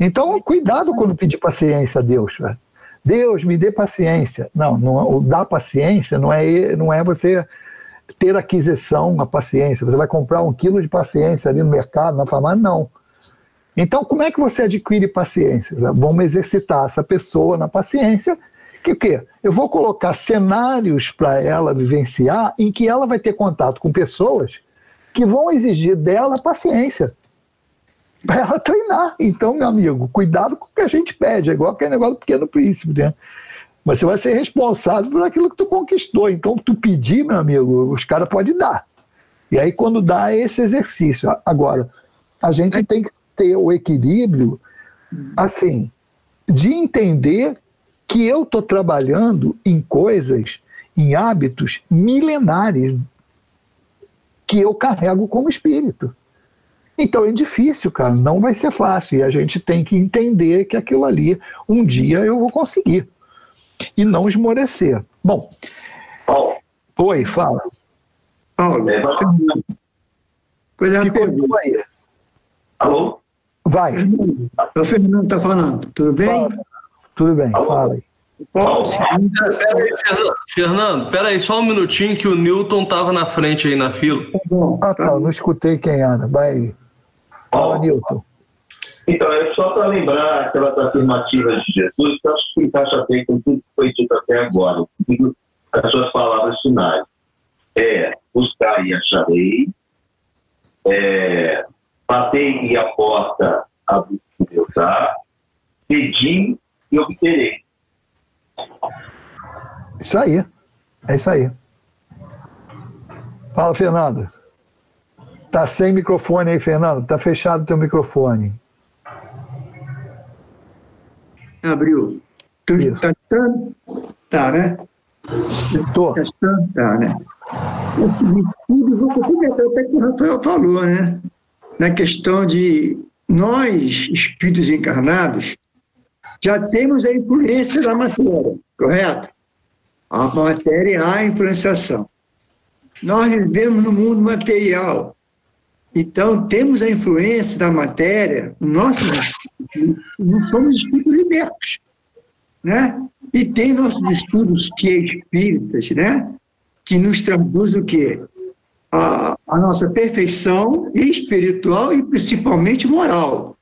Então, cuidado quando pedir paciência a Deus. Velho. Deus, me dê paciência. Não, o dar paciência não é você ter aquisição, a paciência. Você vai comprar 1 quilo de paciência ali no mercado, na farmácia, não. Então, como é que você adquire paciência? Vamos exercitar essa pessoa na paciência. Que o quê? Eu vou colocar cenários para ela vivenciar em que ela vai ter contato com pessoas que vão exigir dela paciência para ela treinar. Então, meu amigo, cuidado com o que a gente pede. É igual aquele negócio do Pequeno Príncipe, né? Você vai ser responsável por aquilo que tu conquistou. Então, tu pedir, meu amigo, os caras podem dar. E aí, quando dá, é esse exercício. Agora, a gente tem que ter o equilíbrio, assim, de entender que eu estou trabalhando em coisas, em hábitos milenares que eu carrego como espírito. Então é difícil, cara, não vai ser fácil. E a gente tem que entender que aquilo ali, um dia eu vou conseguir. E não esmorecer. Bom, oi, fala. Paulo, aí. Alô? Vai. O Fernando está falando, tudo bem? Fala. Tudo bem, fala aí. Fernando, peraí, só um minutinho que o Newton estava na frente aí na fila. Tá, não escutei quem era. Vai aí. Fala, Newton. Então, é só para lembrar aquelas afirmativas de Jesus, que eu acho que encaixa bem com tudo que foi dito até agora, as suas palavras finais. Buscar e acharei, bater e a porta abrirá, pedir e obterei. Isso aí. É isso aí. Fala, Fernando. Tá sem microfone aí, Fernando. Tá fechado o teu microfone. Abriu. Tá, né? Tô. Tá, né? É o seguinte, vou complementar até que o Rafael falou, né? Na questão de nós, espíritos encarnados, já temos a influência da matéria, correto? A matéria há influenciação. nós vivemos no mundo material. Então, temos a influência da matéria, nós não somos espíritos libertos, né? E tem nossos estudos que é espíritas, né? Que nos traduz o quê? A nossa perfeição espiritual e principalmente moral.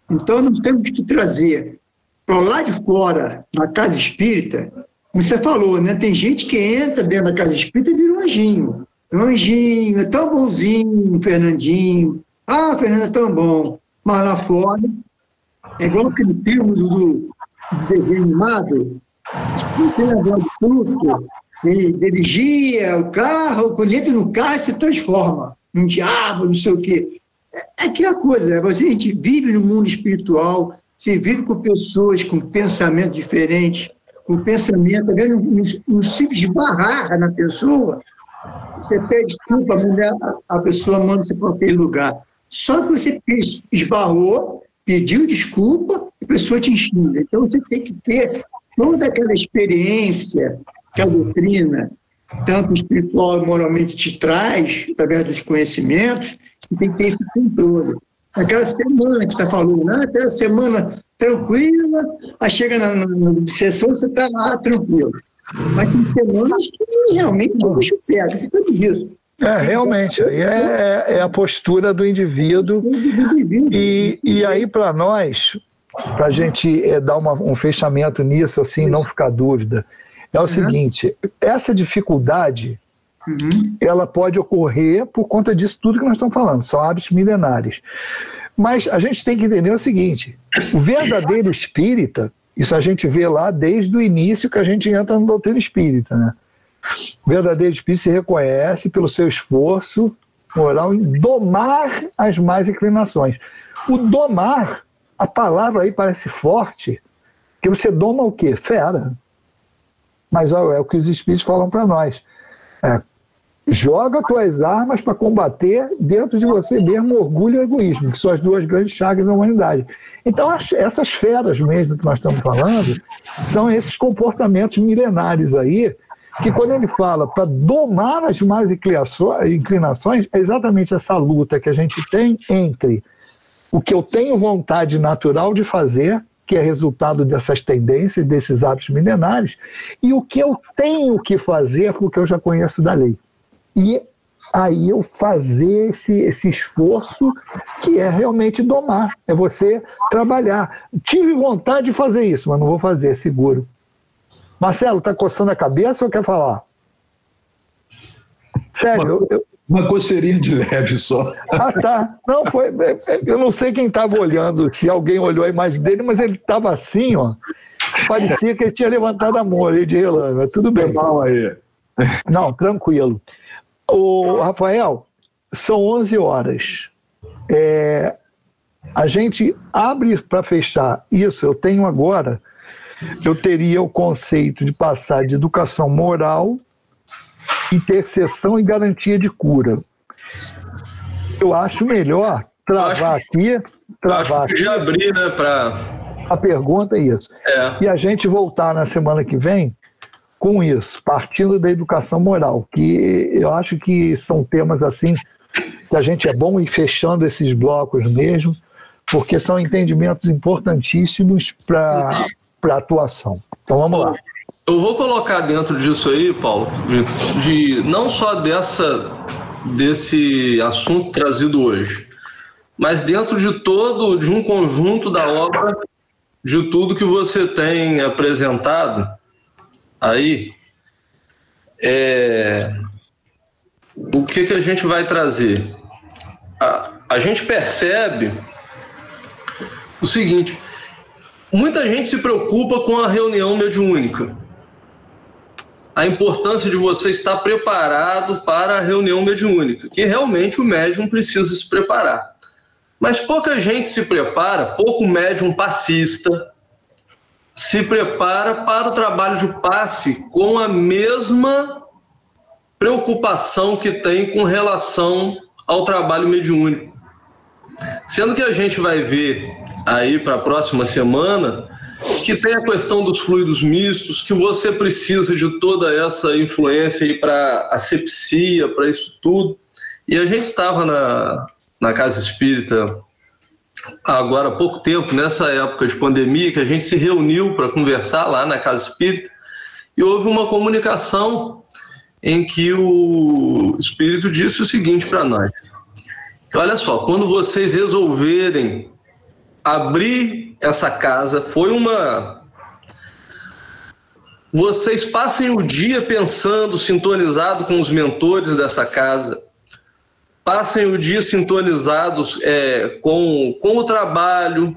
Então, nós temos que trazer para lá de fora, na casa espírita, como você falou, né? Tem gente que entra dentro da casa espírita e vira um anjinho. Um anjinho, é tão bonzinho, Fernandinho. Ah, Fernando é tão bom. Mas lá fora, é igual aquele filme do desenho animado, você levou de fruto, ele dirigia o carro, quando entra no carro, se transforma num diabo, não sei o quê. É aquela coisa, a gente vive no mundo espiritual, você vive com pessoas com pensamento diferente, com pensamento, não se esbarrar na pessoa, você pede desculpa, a mulher, a pessoa manda você para aquele lugar. Só que você esbarrou, pediu desculpa, a pessoa te xinga. Então você tem que ter toda aquela experiência que a doutrina, tanto espiritual e moralmente, te traz, através dos conhecimentos, você tem que ter esse controle. Aquela semana que você falou, né? Aquela semana tranquila, aí chega na sessão, você está lá tranquilo. Mas tem semanas que realmente o bicho pega, você sabe disso. Realmente, é a postura do indivíduo. E aí, para nós, para a gente dar um fechamento nisso, assim, não ficar dúvida, é o seguinte: essa dificuldade, ela pode ocorrer por conta disso tudo que nós estamos falando, são hábitos milenares. Mas a gente tem que entender o seguinte: o verdadeiro espírita, isso a gente vê lá desde o início que a gente entra na doutrina espírita, né? O verdadeiro espírito se reconhece pelo seu esforço moral em domar as más inclinações. O domar, a palavra aí parece forte, que você doma o quê? Fera. Mas é o que os espíritos falam para nós. Joga tuas armas para combater dentro de você mesmo orgulho e egoísmo, que são as duas grandes chagas da humanidade. Então, essas feras mesmo que nós estamos falando, são esses comportamentos milenares aí, que quando ele fala para domar as más inclinações, é exatamente essa luta que a gente tem entre o que eu tenho vontade natural de fazer, que é resultado dessas tendências, desses hábitos milenares, e o que eu tenho que fazer porque eu já conheço da lei. E aí eu fazer esse esforço que é realmente domar, é você trabalhar. Tive vontade de fazer isso, mas não vou fazer, seguro. Marcelo, está coçando a cabeça ou quer falar? Sério, uma coceirinha de leve só. Tá. Não, eu não sei quem estava olhando, se alguém olhou a imagem dele, mas ele estava assim, ó. Parecia que ele tinha levantado a mão ali de relance, mas tudo bem. Mal aí. Não, tranquilo. Ô, Rafael, são 11 horas. A gente abre para fechar isso. Eu tenho agora, eu teria o conceito de passar de educação moral, intercessão e garantia de cura. Eu acho melhor travar aqui. Podia abrir, né? A pergunta é isso. E a gente voltar na semana que vem com isso, partindo da educação moral, que eu acho que são temas assim que a gente é bom ir fechando esses blocos mesmo, porque são entendimentos importantíssimos para a atuação. Então vamos lá. Eu vou colocar dentro disso aí, Paulo, de não só desse assunto trazido hoje, mas dentro de um conjunto da obra, de tudo que você tem apresentado aí, o que a gente vai trazer? A gente percebe o seguinte: muita gente se preocupa com a reunião mediúnica, a importância de você estar preparado para a reunião mediúnica, que realmente o médium precisa se preparar. Mas pouca gente se prepara, pouco médium passista se prepara para o trabalho de passe com a mesma preocupação que tem com relação ao trabalho mediúnico. Sendo que a gente vai ver aí para a próxima semana que tem a questão dos fluidos mistos, que você precisa de toda essa influência aí para asepsia, para isso tudo. E a gente estava na Casa Espírita agora há pouco tempo, nessa época de pandemia, que a gente se reuniu para conversar lá na Casa Espírita, e houve uma comunicação em que o Espírito disse o seguinte para nós: que, olha só, quando vocês resolverem abrir essa casa, vocês passem o dia pensando, sintonizado com os mentores dessa casa, passem o dia sintonizados com o trabalho,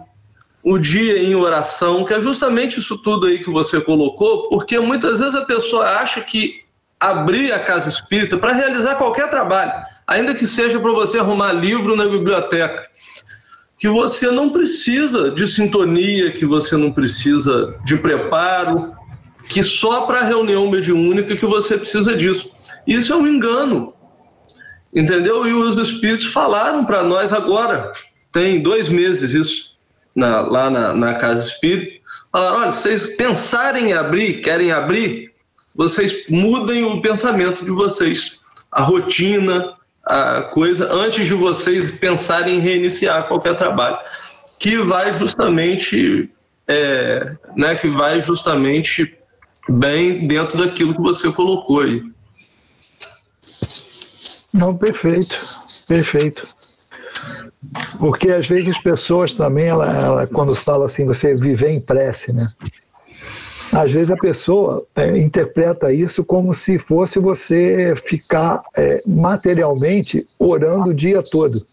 o dia em oração, que é justamente isso tudo aí que você colocou, porque muitas vezes a pessoa acha que abrir a Casa Espírita para realizar qualquer trabalho, ainda que seja para você arrumar livro na biblioteca, que você não precisa de sintonia, que você não precisa de preparo, que só para a reunião mediúnica que você precisa disso. Isso é um engano, entendeu? E os espíritos falaram para nós agora, tem 2 meses isso, lá na Casa Espírita, falaram: olha, se vocês pensarem em abrir, querem abrir, vocês mudem o pensamento de vocês, a rotina, a coisa, antes de vocês pensarem em reiniciar qualquer trabalho, que vai justamente, bem dentro daquilo que você colocou aí. Não, perfeito, perfeito. Porque às vezes as pessoas também, ela quando fala assim, você viver em prece, né? Às vezes a pessoa interpreta isso como se fosse você ficar materialmente orando o dia todo.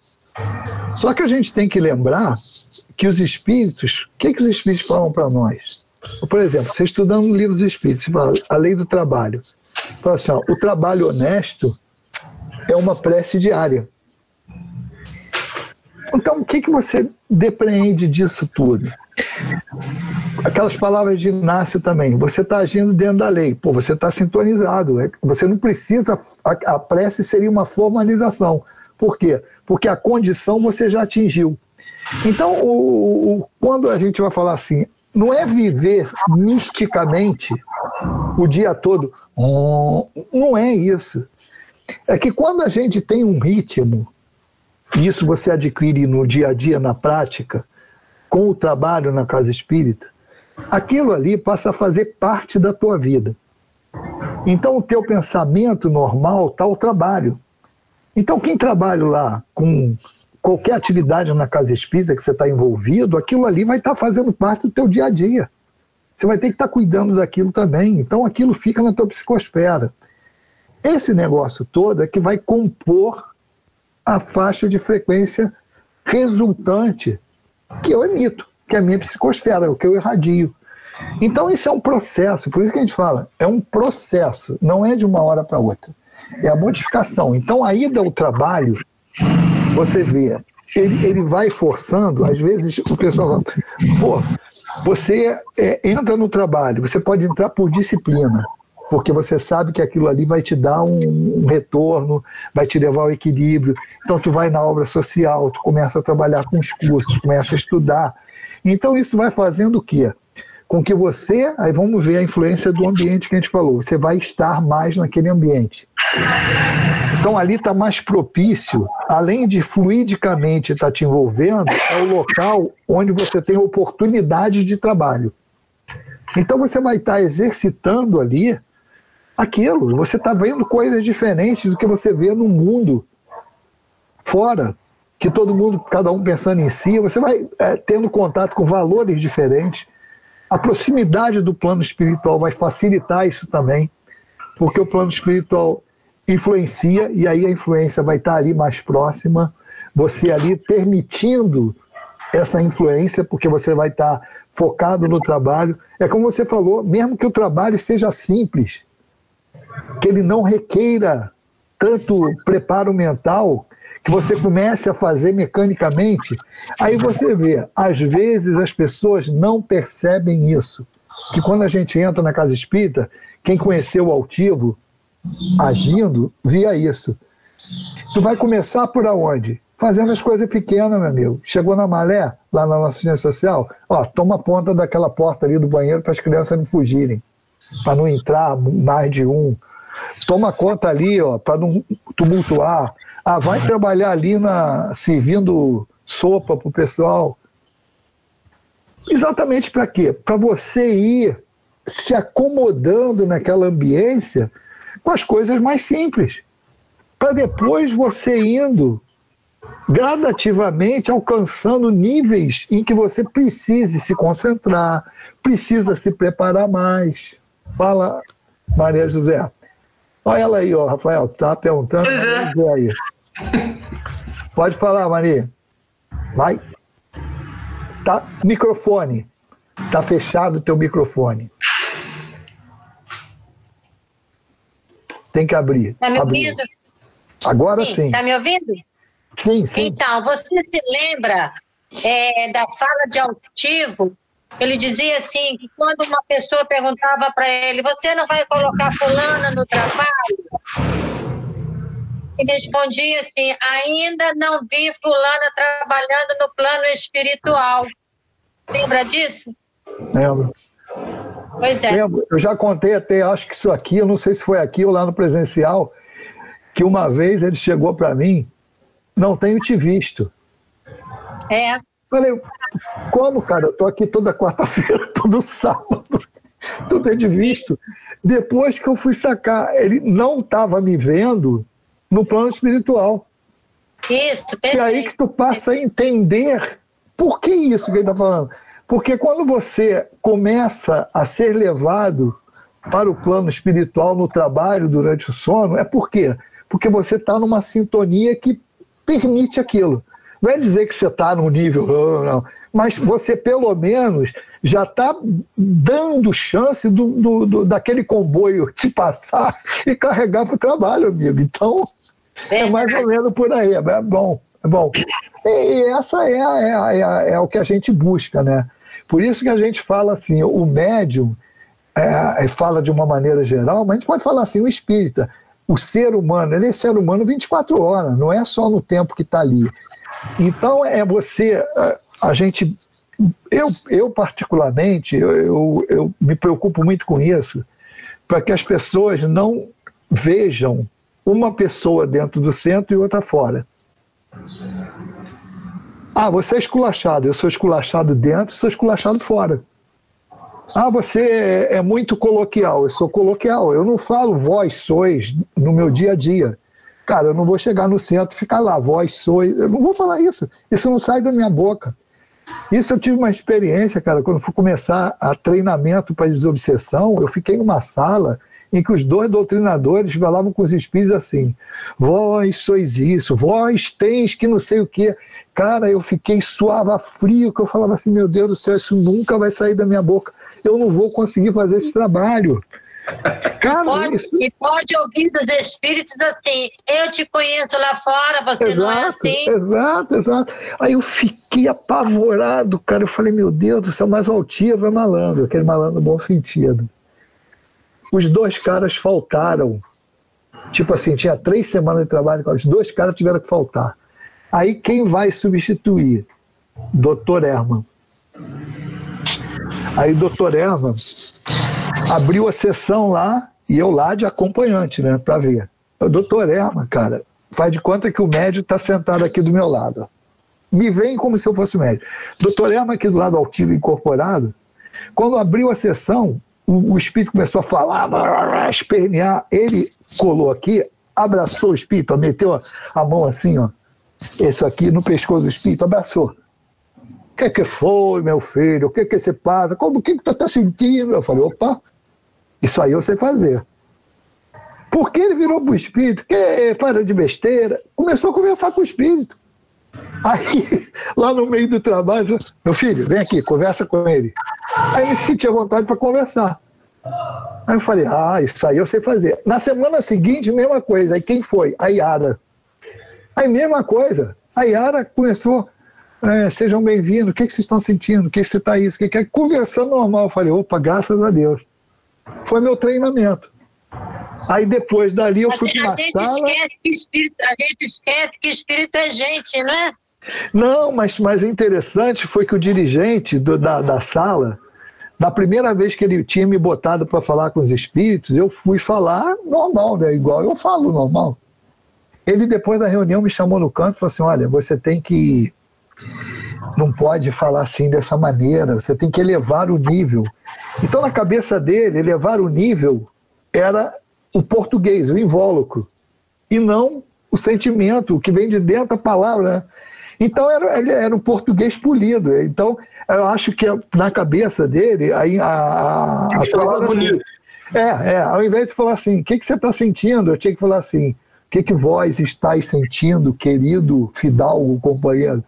Só que a gente tem que lembrar que os espíritos, o que os espíritos falam para nós? Por exemplo, você estudando no livro dos espíritos, você fala a lei do trabalho. Fala assim, ó, o trabalho honesto é uma prece diária. Então, o que você depreende disso tudo? Aquelas palavras de Inácio também, você está agindo dentro da lei, você está sintonizado, você não precisa, a prece seria uma formalização. Por quê? Porque a condição você já atingiu. Então, quando a gente vai falar assim, não é viver misticamente o dia todo, não é isso. É que quando a gente tem um ritmo, e isso você adquire no dia a dia, na prática, com o trabalho na Casa Espírita, aquilo ali passa a fazer parte da tua vida. Então o teu pensamento normal está o trabalho. Então quem trabalha lá com qualquer atividade na Casa Espírita que você está envolvido, aquilo ali vai estar fazendo parte do teu dia a dia. Você vai ter que estar cuidando daquilo também. Então aquilo fica na tua psicosfera. Esse negócio todo é que vai compor a faixa de frequência resultante que eu emito, que é a minha psicosfera, o que eu irradio. Então isso é um processo, por isso que a gente fala, é um processo, não é de uma hora para outra. É a modificação. Então a ida ao trabalho, você vê, ele vai forçando, às vezes o pessoal fala, você entra no trabalho, você pode entrar por disciplina, porque você sabe que aquilo ali vai te dar um retorno, vai te levar ao equilíbrio. Então tu vai na obra social, tu começa a trabalhar com os cursos, começa a estudar. Então isso vai fazendo o quê? Com que você, aí vamos ver a influência do ambiente que a gente falou, você vai estar mais naquele ambiente. Então ali está mais propício, além de fluidicamente estar te envolvendo, é o local onde você tem oportunidade de trabalho. Então você vai estar exercitando ali aquilo, você está vendo coisas diferentes do que você vê no mundo fora, que todo mundo, cada um pensando em si, você vai tendo contato com valores diferentes. A proximidade do plano espiritual vai facilitar isso também, porque o plano espiritual influencia, e aí a influência vai estar ali mais próxima, você ali permitindo essa influência, porque você vai estar focado no trabalho. É como você falou, mesmo que o trabalho seja simples, que ele não requeira tanto preparo mental, que você comece a fazer mecanicamente, aí você vê, às vezes as pessoas não percebem isso, que quando a gente entra na Casa Espírita, quem conheceu o altivo agindo, via isso. Tu vai começar por aonde? fazendo as coisas pequenas, meu amigo. Chegou na Malé, lá na nossa assistência social, ó, toma conta daquela porta ali do banheiro para as crianças não fugirem, para não entrar mais de um. Toma conta ali, ó, para não tumultuar. Ah, vai trabalhar ali servindo sopa para o pessoal. Exatamente para quê? Para você ir se acomodando naquela ambiência com as coisas mais simples. Para depois você indo gradativamente alcançando níveis em que você precise se concentrar, precisa se preparar mais. Fala, Maria José. Olha ela aí, ó, Rafael, tá perguntando. Pois é. Aí. Pode falar, Maria. Vai. Tá, microfone. Tá fechado o teu microfone. Tem que abrir. Tá me ouvindo? Agora sim. Tá me ouvindo? Sim, sim. Então, você se lembra da fala de Altivo? Ele dizia assim, que quando uma pessoa perguntava para ele, você não vai colocar fulana no trabalho? Ele respondia assim, ainda não vi fulana trabalhando no plano espiritual. Lembra disso? Lembro. Pois é. Lembro. Eu já contei até, acho que isso aqui, eu não sei se foi aqui ou lá no presencial, que uma vez ele chegou para mim, não tenho te visto. É. Falei, como, cara? Eu tô aqui toda quarta-feira, todo sábado, tudo é de visto. Depois que eu fui sacar, ele não estava me vendo no plano espiritual. Isso, perfeito. E aí que tu passa a entender por que isso que ele está falando. Porque quando você começa a ser levado para o plano espiritual no trabalho durante o sono, é por quê? Porque você está numa sintonia que permite aquilo. Não é dizer que você está num nível, não, mas você pelo menos já está dando chance daquele comboio te passar e carregar para o trabalho, amigo. Então, é mais ou menos por aí. É bom, é bom. E essa é o que a gente busca, né? Por isso que a gente fala assim, o médium fala de uma maneira geral, mas a gente pode falar assim, o espírita, o ser humano, ele é ser humano 24 horas, não é só no tempo que está ali. Então, eu particularmente, eu me preocupo muito com isso, para que as pessoas não vejam uma pessoa dentro do centro e outra fora. Ah, você é esculachado, eu sou esculachado dentro, sou esculachado fora. Ah, você é muito coloquial, eu sou coloquial, eu não falo vós sois no meu dia a dia. Cara, eu não vou chegar no centro e ficar lá, vós sois, eu não vou falar isso não sai da minha boca. Isso eu tive uma experiência, cara, quando fui começar a treinamento para desobsessão, eu fiquei numa sala em que os dois doutrinadores falavam com os espíritos assim, vós sois isso, vós tens que não sei o quê. Cara, eu fiquei suava frio, que eu falava assim, meu Deus do céu, isso nunca vai sair da minha boca, eu não vou conseguir fazer esse trabalho. Cara, pode ouvir dos espíritos assim, eu te conheço lá fora, você não é assim. Exato. Aí eu fiquei apavorado, cara, eu falei, meu Deus do céu, mas o Altivo é malandro, aquele malandro no bom sentido. Os dois caras faltaram, tipo assim, tinha 3 semanas de trabalho, os 2 caras tiveram que faltar. Aí quem vai substituir? Dr. Herman. Aí o Dr. Herman abriu a sessão lá, e eu lá de acompanhante, né, para ver. O Dr. Herman, cara, faz de conta que o médium está sentado aqui do meu lado. Me vem como se eu fosse o médium. Dr. Herman aqui do lado Altivo Incorporado, quando abriu a sessão, o espírito começou a falar, espernear, ele colou aqui, abraçou o espírito, meteu a mão assim, ó, isso aqui no pescoço do espírito, abraçou. O que foi, meu filho? O que você passa? O que tu está sentindo? Eu falei, opa, isso aí eu sei fazer. Porque ele virou para o espírito, que para de besteira, começou a conversar com o espírito. Aí, lá no meio do trabalho, meu filho, vem aqui, conversa com ele. Aí eu me senti à vontade para conversar. Aí eu falei, isso aí eu sei fazer. Na semana seguinte, mesma coisa. Aí quem foi? A Yara. Aí mesma coisa. A Yara começou, sejam bem-vindos, o que vocês estão sentindo? O que você está isso? Conversando normal. Eu falei, opa, graças a Deus. Foi meu treinamento. Aí depois dali eu fui para a gente esquece que espírito é gente, não é? Não, mas interessante foi que o dirigente da sala, na primeira vez que ele tinha me botado para falar com os espíritos, eu fui falar normal, né? Igual eu falo normal. Ele, depois da reunião, me chamou no canto e falou assim, olha, você tem que... Não pode falar assim dessa maneira, você tem que elevar o nível. Então, na cabeça dele, elevar o nível era o português, o invólucro, e não o sentimento, o que vem de dentro da palavra, né? Então, era um português polido. Então, eu acho que na cabeça dele... Falar bonito. Ao invés de falar assim, o que você está sentindo? Eu tinha que falar assim, o que vós estáis sentindo, querido fidalgo companheiro?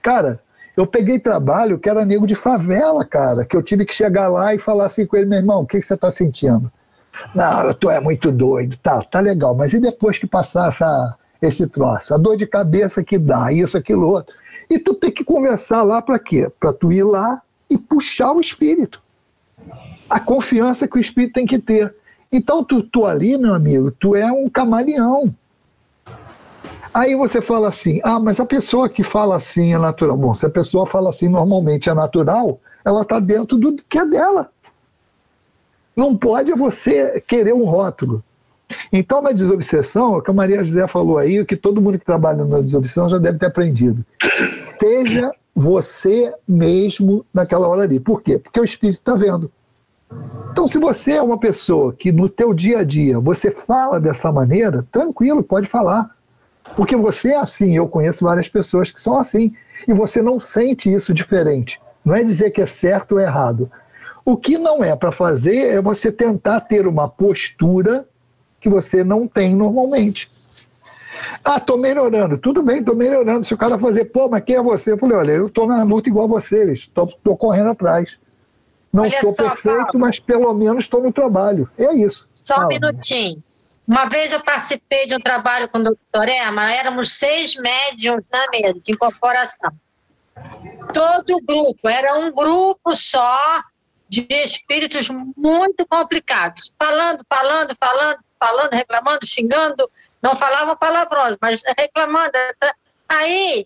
Cara, eu peguei trabalho que era nego de favela, cara, que eu tive que chegar lá e falar assim com ele, meu irmão, o que você está sentindo? Não, tu é muito doido, tá legal, mas e depois que passar esse troço? A dor de cabeça que dá, isso, aquilo, outro. E tu tem que conversar lá para quê? Para tu ir lá e puxar o espírito. A confiança que o espírito tem que ter. Então tu ali, meu amigo, tu é um camaleão. Aí você fala assim, mas a pessoa que fala assim é natural. Bom, se a pessoa fala assim normalmente é natural, ela está dentro do que é dela. Não pode você querer um rótulo. Então, na desobsessão, o que a Maria José falou aí, o que todo mundo que trabalha na desobsessão já deve ter aprendido. Seja você mesmo naquela hora ali. Por quê? Porque o espírito está vendo. Então, se você é uma pessoa que no teu dia a dia você fala dessa maneira, tranquilo, pode falar. Porque você é assim, eu conheço várias pessoas que são assim, e você não sente isso diferente. Não é dizer que é certo ou errado. O que não é para fazer é você tentar ter uma postura que você não tem normalmente. Estou melhorando. Tudo bem, estou melhorando. Se o cara fazer, mas quem é você? Eu falei, olha, eu estou na luta igual a vocês, estou correndo atrás. Não sou perfeito, Paulo, mas pelo menos estou no trabalho. É isso. Só um minutinho. Uma vez eu participei de um trabalho com o doutor Erma, éramos 6 médiums na mesa de incorporação. Todo o grupo, era um grupo só de espíritos muito complicados. Falando, reclamando, xingando, não falavam palavrões, mas reclamando. Aí,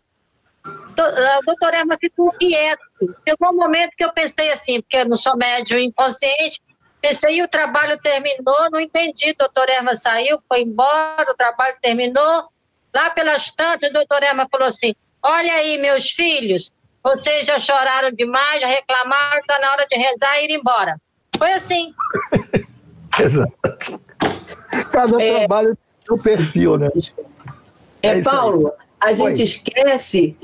o doutor Erma ficou quieto. Chegou um momento que eu pensei assim, porque eu não sou médium inconsciente, pensei, o trabalho terminou, não entendi, doutor Erma saiu, foi embora, o trabalho terminou. Lá pelas tantas, o doutor Erma falou assim, olha aí, meus filhos, vocês já choraram demais, já reclamaram, está na hora de rezar e ir embora. Foi assim. Exato. Cada trabalho tem o perfil, né? Paulo, a gente esquece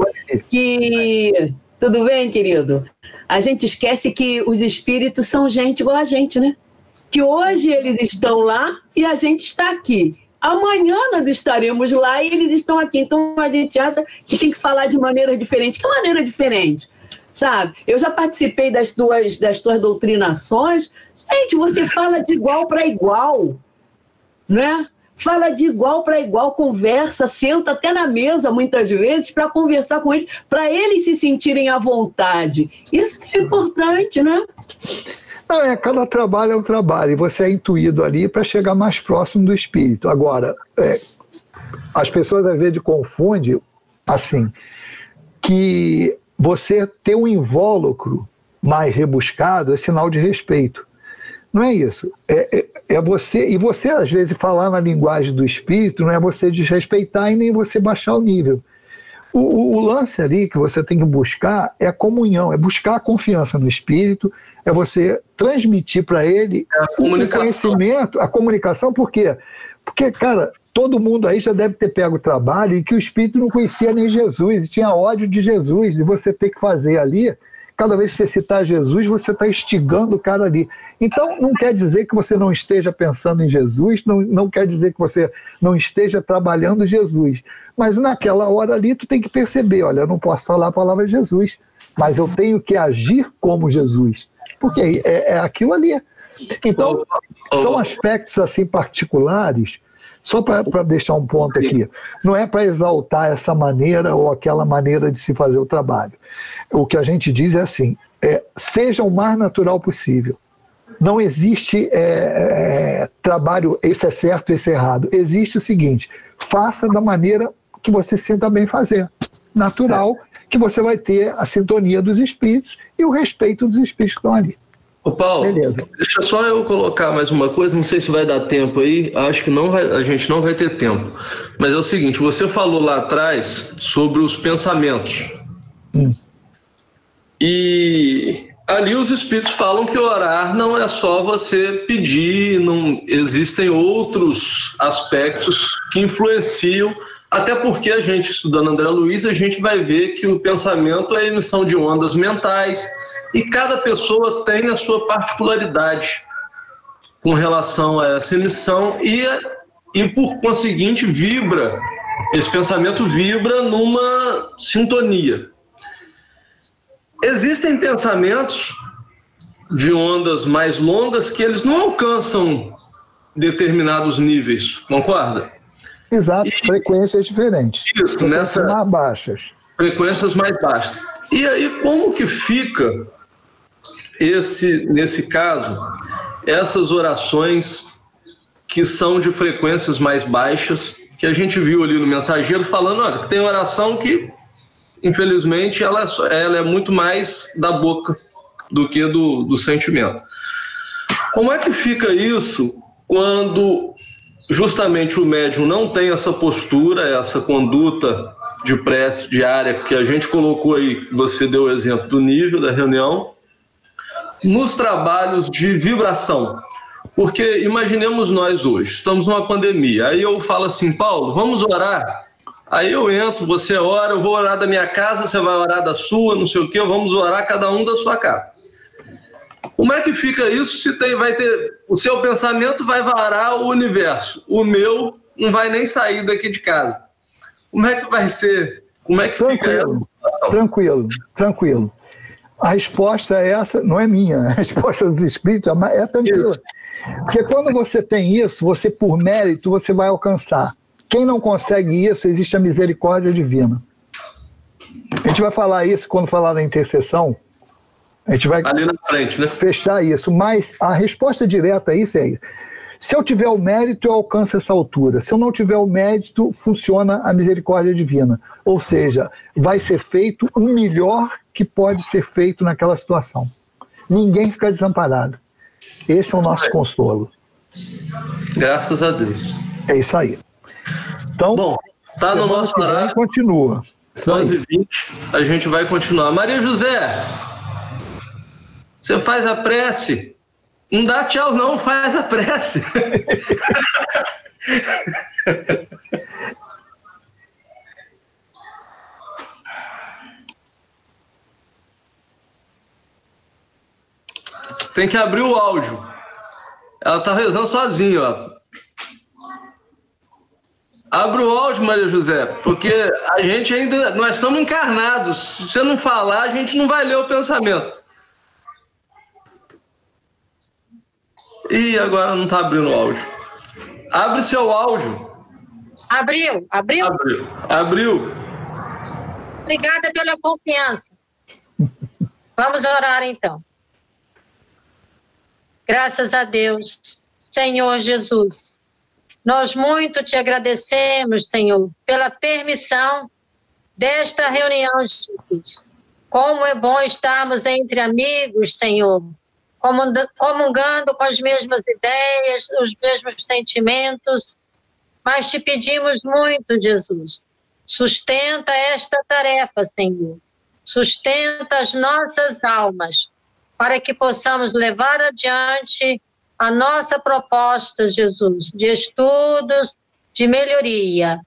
que... Tudo bem, querido? A gente esquece que os espíritos são gente igual a gente, né? Que hoje eles estão lá e a gente está aqui. Amanhã nós estaremos lá e eles estão aqui. Então a gente acha que tem que falar de maneira diferente. Que maneira diferente? Sabe? Eu já participei das tuas doutrinações. Gente, você fala de igual para igual, né? Fala de igual para igual, conversa, senta até na mesa, muitas vezes, para conversar com eles, para eles se sentirem à vontade. Isso que é importante, né? Não, cada trabalho é um trabalho, e você é intuído ali para chegar mais próximo do espírito. Agora, as pessoas às vezes confundem, assim, que você ter um invólucro mais rebuscado é sinal de respeito. Não é isso. É você, e você às vezes falar na linguagem do espírito não é você desrespeitar e nem você baixar o nível. O lance ali que você tem que buscar é a comunhão, é buscar a confiança no espírito, é você transmitir para ele o conhecimento, a comunicação. Por quê? Porque, cara, todo mundo aí já deve ter pego o trabalho e que o espírito não conhecia nem Jesus, e tinha ódio de Jesus, e você tem que fazer ali. Cada vez que você citar Jesus, você está instigando o cara ali. Então, não quer dizer que você não esteja pensando em Jesus, não quer dizer que você não esteja trabalhando Jesus. Mas naquela hora ali, tu tem que perceber, olha, eu não posso falar a palavra de Jesus, mas eu tenho que agir como Jesus. Porque é aquilo ali. Então, são aspectos assim particulares, só para deixar um ponto aqui, não é para exaltar essa maneira ou aquela maneira de se fazer o trabalho. O que a gente diz é assim, seja o mais natural possível. não existe trabalho, esse é certo, esse é errado. Existe o seguinte: faça da maneira que você se sinta bem fazer. Natural, que você vai ter a sintonia dos espíritos e o respeito dos espíritos que estão ali. Ô Paulo, beleza. Deixa só eu colocar mais uma coisa, não sei se vai dar tempo aí, acho que a gente não vai ter tempo. Mas é o seguinte, você falou lá atrás sobre os pensamentos. E ali os espíritos falam que orar não é só você pedir, não existem outros aspectos que influenciam, até porque a gente, estudando André Luiz, a gente vai ver que o pensamento é a emissão de ondas mentais, e cada pessoa tem a sua particularidade com relação a essa emissão e por conseguinte, esse pensamento vibra numa sintonia. Existem pensamentos de ondas mais longas que eles não alcançam determinados níveis, concorda? Exato, frequências diferentes. Isso, frequências mais baixas. Frequências mais baixas. E aí, como que fica nesse caso, essas orações que são de frequências mais baixas, que a gente viu ali no mensageiro falando, olha, que tem oração que, infelizmente, ela é muito mais da boca do que do sentimento. Como é que fica isso quando justamente o médium não tem essa postura, essa conduta de prece diária que a gente colocou aí, você deu o exemplo do nível da reunião, nos trabalhos de vibração? Porque imaginemos nós hoje, estamos numa pandemia, aí eu falo assim, Paulo, vamos orar? Aí eu entro, você ora, eu vou orar da minha casa, você vai orar da sua, não sei o quê, vamos orar cada um da sua casa. Como é que fica isso se o seu pensamento vai varar o universo, o meu não vai nem sair daqui de casa? Como é que vai ser? Como é que fica? Tranquilo. A resposta é essa, não é minha, a resposta dos espíritos é tranquila. Porque quando você tem isso, você por mérito, você vai alcançar. Quem não consegue isso, existe a misericórdia divina. A gente vai falar isso quando falar da intercessão, a gente vai ali na frente, né? Fechar isso, mas a resposta direta a isso é isso. Se eu tiver o mérito, eu alcanço essa altura. Se eu não tiver o mérito, funciona a misericórdia divina. Ou seja, vai ser feito o melhor que pode ser feito naquela situação. Ninguém fica desamparado. Esse é o nosso consolo. Graças a Deus. É isso aí. Então, bom, tá no nosso horário. Continua. 11h20, a gente vai continuar. Maria José, você faz a prece? Não dá tchau não, faz a prece. Tem que abrir o áudio. Ela tá rezando sozinha, ó. Abre o áudio, Maria José, porque a gente ainda, nós estamos encarnados. Se você não falar, a gente não vai ler o pensamento. Ih, agora não está abrindo o áudio. Abre seu áudio. Abriu. Abriu. Obrigada pela confiança. Vamos orar então. Graças a Deus, Senhor Jesus. Nós muito te agradecemos, Senhor, pela permissão desta reunião, Jesus. Como é bom estarmos entre amigos, Senhor, comungando com as mesmas ideias, os mesmos sentimentos, mas te pedimos muito, Jesus, sustenta esta tarefa, Senhor, sustenta as nossas almas, para que possamos levar adiante a nossa proposta, Jesus, de estudos, de melhoria.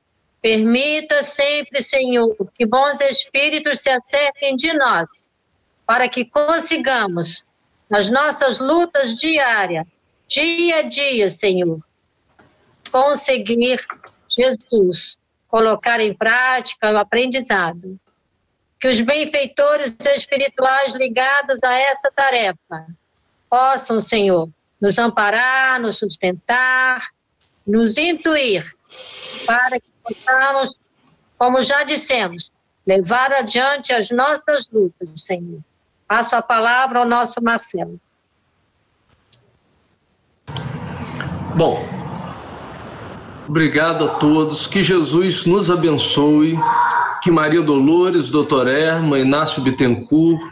Permita sempre, Senhor, que bons espíritos se acerquem de nós, para que consigamos, nas nossas lutas diárias, dia a dia, Senhor, conseguir, Jesus, colocar em prática o aprendizado. Que os benfeitores espirituais ligados a essa tarefa possam, Senhor, nos amparar, nos sustentar, nos intuir, para que possamos, como já dissemos, levar adiante as nossas lutas, Senhor. Passo a palavra ao nosso Marcelo. Bom, obrigado a todos, que Jesus nos abençoe, que Maria Dolores, Dr. Erma, Inácio Bittencourt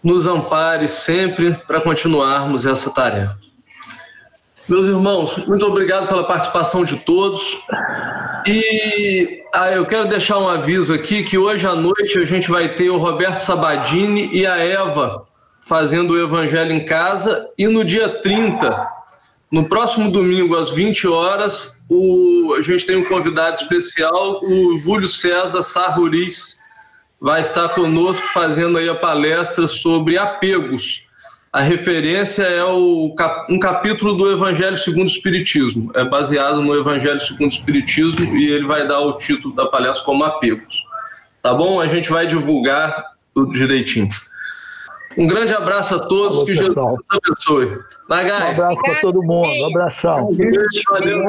nos ampare sempre para continuarmos essa tarefa. Meus irmãos, muito obrigado pela participação de todos. E eu quero deixar um aviso aqui que hoje à noite a gente vai ter o Roberto Sabadini e a Eva fazendo o Evangelho em Casa, e no dia 30, no próximo domingo, às 20 horas, a gente tem um convidado especial, o Júlio César Sarruris, vai estar conosco fazendo aí a palestra sobre apegos. A referência é um capítulo do Evangelho segundo o Espiritismo, é baseado no Evangelho segundo o Espiritismo, e ele vai dar o título da palestra como Apegos. Tá bom? A gente vai divulgar tudo direitinho. Um grande abraço a todos, Falou, que Jesus pessoal. nos abençoe. Nagai. Um abraço para todo mundo, um abração. Valeu,